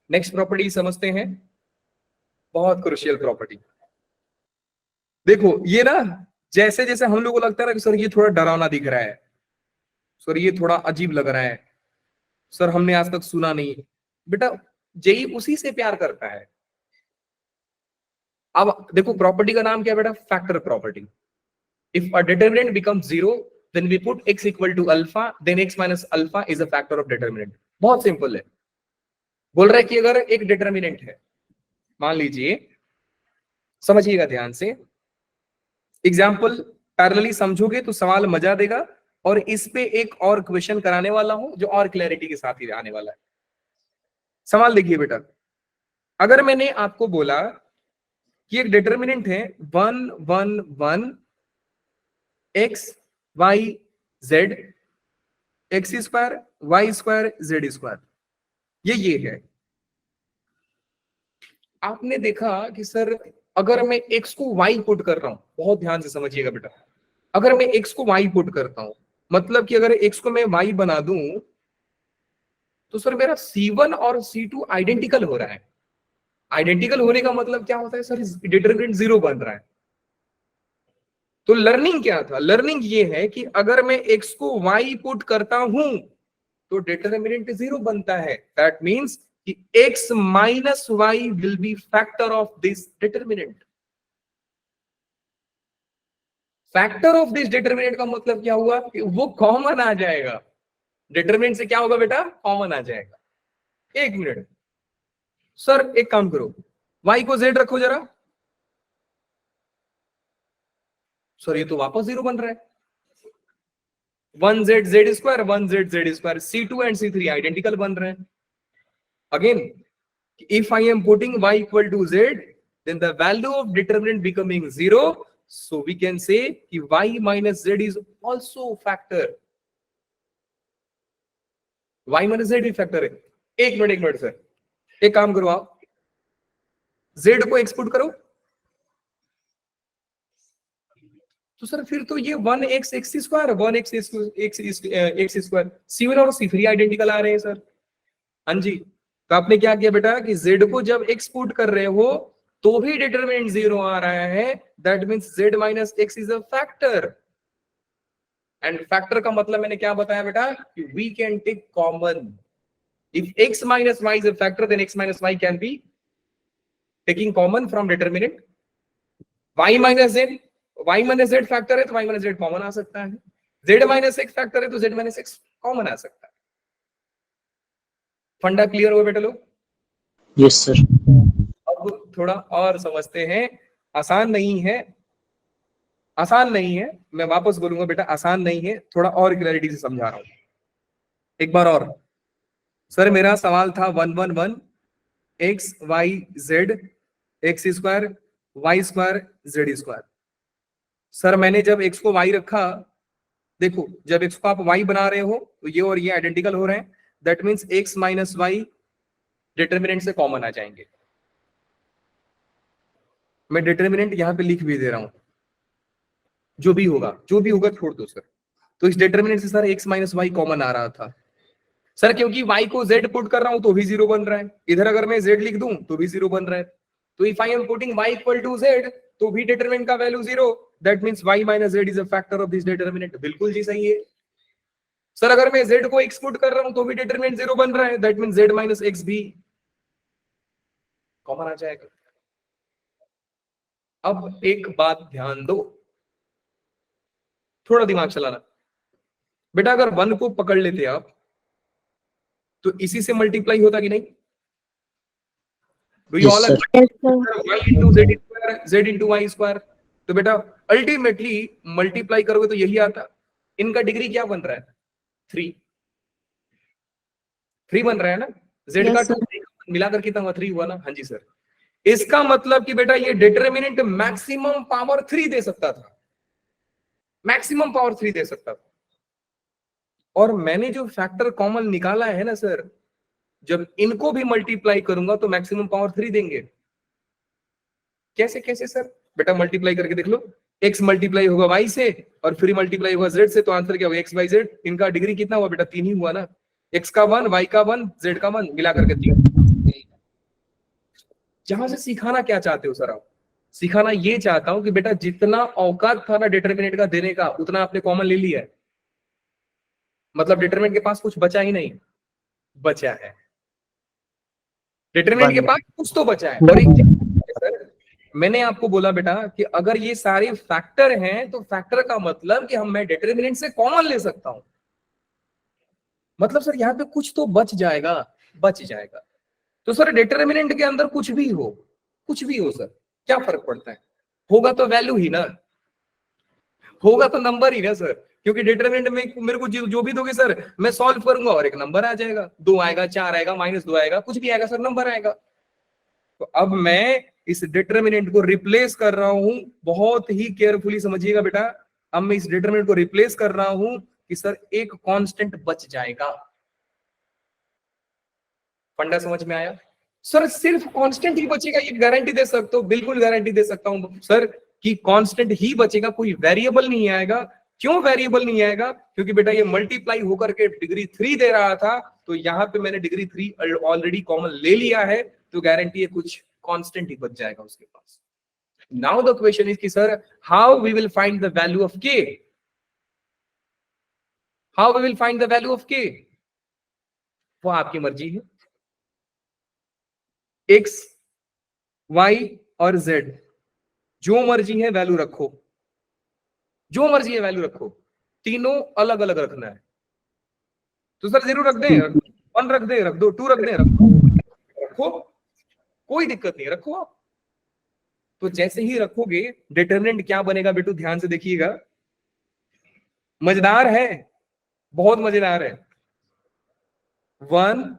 Next property समझते हैं, बहुत क्रुशियल प्रॉपर्टी। देखो ये ना, जैसे जैसे हम लोग को लगता है ना कि सर ये थोड़ा डरावना दिख रहा है, सर ये थोड़ा अजीब लग रहा है, सर हमने आज तक सुना नहीं, बेटा जेई उसी से प्यार करता है। अब देखो प्रॉपर्टी का नाम क्या है बेटा? Factor property. If a determinant becomes 0 then we put x equal to alpha, then x minus alpha is a factor of determinant। बहुत सिंपल है। बोल रहा है कि अगर एक डिटरमिनेंट है, मान लीजिए, समझिएगा ध्यान से, एग्जाम्पल पैरेलली समझोगे तो सवाल मजा देगा, और इस पे एक और क्वेश्चन कराने वाला हूं जो और क्लैरिटी के साथ ही आने वाला है। सवाल देखिए बेटा, अगर मैंने आपको बोला कि एक डिटरमिनेंट है 1 1 1 x y z x square y square z square, ये है। आपने देखा कि सर अगर मैं x को y पुट कर रहा हूं, बहुत ध्यान से समझिएगा बेटा, अगर मैं x को y पुट करता हूं, मतलब कि अगर x को मैं y बना दूं, तो सर मेरा C1 और C2 आइडेंटिकल हो रहा है। आइडेंटिकल होने का मतलब क्या होता है सर? डिटरमिनेंट 0 बन रहा है। तो लर्निंग क्या था? लर्निंग ये है कि अगर मैं x को y पुट करता हूं तो डिटरमिनेंट 0 बनता है। दैट मींस कि x minus y will be factor of this determinant. Factor of this determinant का मतलब क्या हुआ कि वो कॉमन आ जाएगा। डिटरमिनेंट से क्या होगा बेटा? कॉमन आ जाएगा। एक मिनट सर, एक काम करो, y को z रखो जरा। सर ये तो वापस 0 बन रहा है। 1z z square 1z z square, C2 and C3 identical बन रहे हैं। Again, if I am putting y equal to z, then the value of determinant becoming 0, so we can say कि y minus z is also factor। y minus z भी factor है। एक minute sir, एक काम करो, आप z को export करो, तो सर फिर तो ये 1x x square 1x x square, C1 और C3 आइडेंटिकल आ रहे हैं सर। हाँ जी, तो आपने क्या किया बेटा कि z को जब एक्सपोर्ट कर रहे हो तो भी डिटरमिनेंट 0 आ रहा है। That means z minus x is a factor. And factor का मतलब मैंने क्या बताया बेटा कि we can take common. If x minus y is a factor, then x minus y can be taking common from determinant. y minus z factor है तो y minus z common आ सकता है। z माइनस x फैक्टर है तो z minus x common आ सकता है। फंडा क्लियर हो बेटा लोग? Yes sir. अब थोड़ा और समझते हैं। आसान नहीं है, आसान नहीं है, मैं वापस बोलूंगा बेटा, आसान नहीं है, थोड़ा और क्लैरिटी से समझा रहा हूं एक बार और। सर मेरा सवाल था 1 1 1 x y z x square y square z square. Sir मैंने जब x को y रखा, देखो जब x को आप y बना रहे हो तो ये और ये आइडेंटिकल हो रहे हैं। That means x minus y determinant से कॉमन आ जाएंगे। मैं डिटरमिनेंट यहां पे लिख भी दे रहा हूं, जो भी होगा छोड़ दो सर। तो इस डिटरमिनेंट से sir x minus Y common आ रहा था सर, क्योंकि y को z पुट कर रहा हूं तो भी 0 बन रहा है। इधर अगर मैं z लिख दूं तो भी 0 बन रहा है। तो if I am putting y equal to z, तो v डिटरमिनेंट का value 0, that means y minus z is a factor of this determinant. बिल्कुल जी सही है सर। अगर मैं z को x पुट कर रहा हूं तो भी डिटरमिनेंट 0 बन रहा है, that means z minus x भी कॉमन आ जाएगा। अब एक बात ध्यान दो, थोड़ा दिमाग चलाना बेटा। अगर 1 को पकड़ लेते आप तो इसी से मल्टीप्लाई होता कि नहीं? Do you Yes, all sir. agree? Yes, sir. y into z square, z into y square, तो बेटा अल्टीमेटली मल्टीप्लाई करोगे तो यही आता। इनका डिग्री क्या बन रहा है? 3 बन रहा है ना। z Yes, का sir. 2 मिलाकर कितना हुआ? 3 हुआ ना। हाँ जी सर। इसका मतलब कि बेटा ये डिटरमिनेंट मैक्सिमम पावर 3 दे सकता था, मैक्सिमम पावर 3 दे सकता था। और मैंने जो फैक्टर कॉमन निकाला है ना सर, जब इनको भी मल्टीप्लाई करूंगा तो मैक्सिमम पावर 3 देंगे। कैसे कैसे सर? बेटा मल्टीप्लाई करके देख लो, x मल्टीप्लाई होगा y से और फिर मल्टीप्लाई होगा z से, तो आंसर क्या होगा? x by z। इनका डिग्री कितना हुआ बेटा? 3 ही हुआ ना। x का 1, y का 1, z का 1 मिला करके 3। जहां से सिखाना क्या चाहते हो सर आप? सिखाना ये चाहता हूं कि बेटा जितना औकात था ना डिटरमिनेंट का देने का, उतना आपने कॉमन ले लिया है। मतलब डिटरमिनेंट के पास कुछ बचा ही नहीं, बचा है। डिटरमिनेंट के पास कुछ तो बचा है। और एक चीज मैंने आपको बोला बेटा कि अगर ये सारे फैक्टर हैं तो फैक्टर का मतलब कि मैं डिटरमिनेंट से कॉमन ले सकता हूं। मतलब सर यहाँ पे कुछ तो बच जाएगा, बच जाएगा। तो सर डिटरमिनेंट के अंदर कुछ भी हो, कुछ भी हो सर, क्या फर्क पड़ता है? होगा तो वैल्यू ही ना, होगा तो नंबर ही ना सर। क्योंकि डिटरमिनेंट में मेरे को जो भी दोगे सर, मैं सॉल्व करूंगा और एक नंबर आ जाएगा। 2 आएगा, 4 आएगा, -2 आएगा, कुछ भी आएगा सर, नंबर आएगा। तो अब मैं इस डिटरमिनेंट को रिप्लेस कर रहा हूं, बहुत ही केयरफुली समझिएगा बेटा। अब मैं इस डिटरमिनेंट को रिप्लेस कर रहा हूं कि सर एक कांस्टेंट बच जाएगा। फंडा समझ में आया सर? सिर्फ कांस्टेंट ही बचेगा, ये गारंटी दे सकता हूं, बिल्कुल गारंटी दे सकता हूं सर कि कांस्टेंट ही बचेगा, कोई वेरिएबल नहीं आएगा। क्यों वेरिएबल नहीं आएगा? क्योंकि बेटा ये मल्टीप्लाई होकर के डिग्री 3 दे रहा था, तो यहां पे मैंने डिग्री 3 ऑलरेडी कॉमन ले लिया है, तो गारंटी है कुछ कांस्टेंट ही बच जाएगा उसके पास। नाउ द क्वेश्चन इज कि sir how we will find the value of k? How we will find the value of k? वो आपकी मर्जी है। x, y और z जो मर्जी है वैल्यू रखो, जो मर्जी है वैल्यू रखो, तीनों अलग अलग रखना है। तो सर 0 रख दें, 1 रख दें, रख दो, 2 रख दें, रखो, कोई दिक्कत नहीं, रखो आप। तो जैसे ही रखोगे डिटरमिनेंट क्या बनेगा बेटू? ध्यान से देखिएगा, मजेदार है, बहुत मजेदार है। 1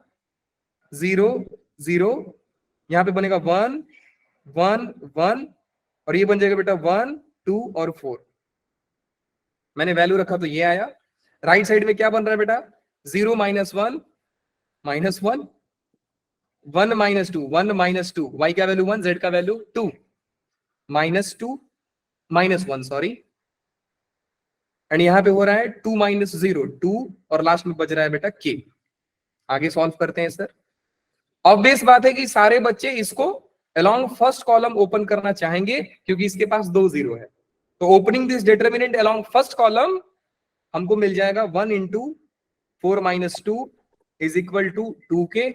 0 0, यहां पे बनेगा 1 1 1, और ये बन जाएगा बेटा 1 2 और 4। मैंने वैल्यू रखा तो ये आया। राइट साइड में क्या बन रहा है बेटा? 0 -1 -1 1 -2 1 -2, y का वैल्यू 1, z का वैल्यू 2, -2 -1 सॉरी, एंड यहां पे हो रहा है 2 -0 2, और लास्ट में बच रहा है बेटा k। आगे सॉल्व करते हैं सर। ऑब्वियस बात है कि सारे बच्चे इसको अलोंग फर्स्ट कॉलम ओपन करना चाहेंगे क्योंकि इसके पास 2 0 है। तो opening this determinant along first column हमको मिल जाएगा 1 × 4 - 2 is equal to 2k,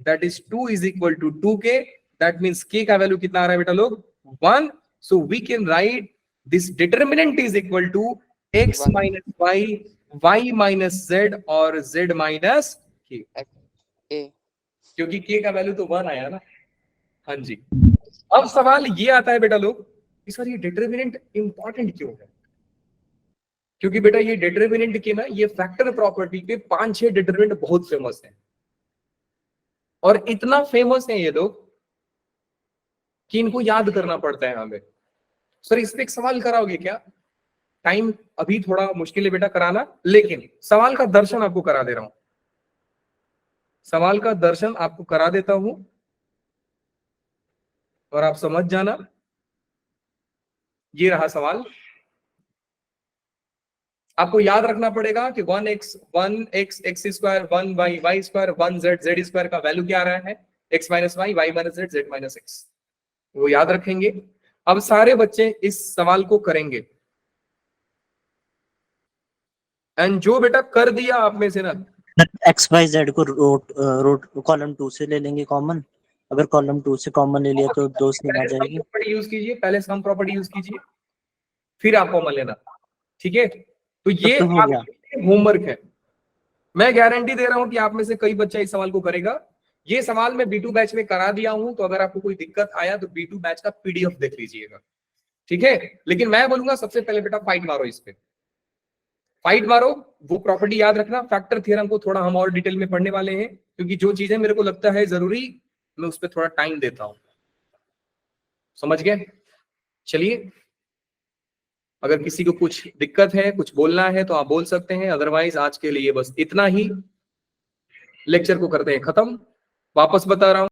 that is 2 is equal to 2k, that means k का वैल्यू कितना आ रहा है बेटा लोग? 1। So we can write this determinant is equal to x - y, y - z और z - k, क्योंकि k का वैल्यू तो 1 आया ना। हाँ जी। अब सवाल ये आता है बेटा लोग कि सर ये डिटरमिनेंट इंपॉर्टेंट क्यों है? क्योंकि बेटा ये डिटरमिनेंट के ना, ये फैक्टर प्रॉपर्टी पे 5-6 डिटरमिनेंट बहुत फेमस है, और इतना फेमस है ये लोग कि इनको याद करना पड़ता है हमें। सर इस पे एक सवाल कराओगे क्या? टाइम अभी थोड़ा मुश्किल है बेटा कराना, लेकिन सवाल का दर्शन आपको करा दे रहा हूं, सवाल का दर्शन आपको करा देता हूं और आप समझ जाना। ये रहा सवाल। आपको याद रखना पड़ेगा कि 1x x square 1y y square 1z z square का वैल्यू क्या आ रहा है? x - y y - z z - x। वो याद रखेंगे। अब सारे बच्चे इस सवाल को करेंगे, एंड जो बेटा कर दिया आप में से ना, XYZ को रोट कॉलम 2 से ले लेंगे कॉमन, अगर कॉलम 2 से कॉमन ले लिया तो 2 से आ पहले सम जाएगी। प्रॉपर्टी यूज कीजिए, पहले सम प्रॉपर्टी यूज कीजिए, फिर आप कॉमन लेना, ठीक है। तो ये तो हो गया। आपके होमवर्क है। मैं गारंटी दे रहा हूं कि आप में से कई बच्चा इस सवाल को करेगा। ये सवाल मैं B2 बैच में करा दिया हूं, तो अगर आपको कोई दिक्कत आया तो B2 बैच का PDF देख लीजिएगा, ठीक है। लेकिन मैं बोलूंगा सबसे पहले बेटा फाइट मारो, इस पे फाइट मारो। वो प्रॉपर्टी याद रखना, फैक्टर थ्योरम को थोड़ा हम और डिटेल में पढ़ने वाले हैं, क्योंकि जो चीजें मेरे को लगता है जरूरी, मैं उस पर थोड़ा टाइम देता हूं, समझ गए। चलिए, अगर किसी को कुछ दिक्कत है, कुछ बोलना है तो आप बोल सकते हैं, अदरवाइज आज के लिए बस इतना ही। लेक्चर को करते हैं खत्म। वापस बता रहा हूं,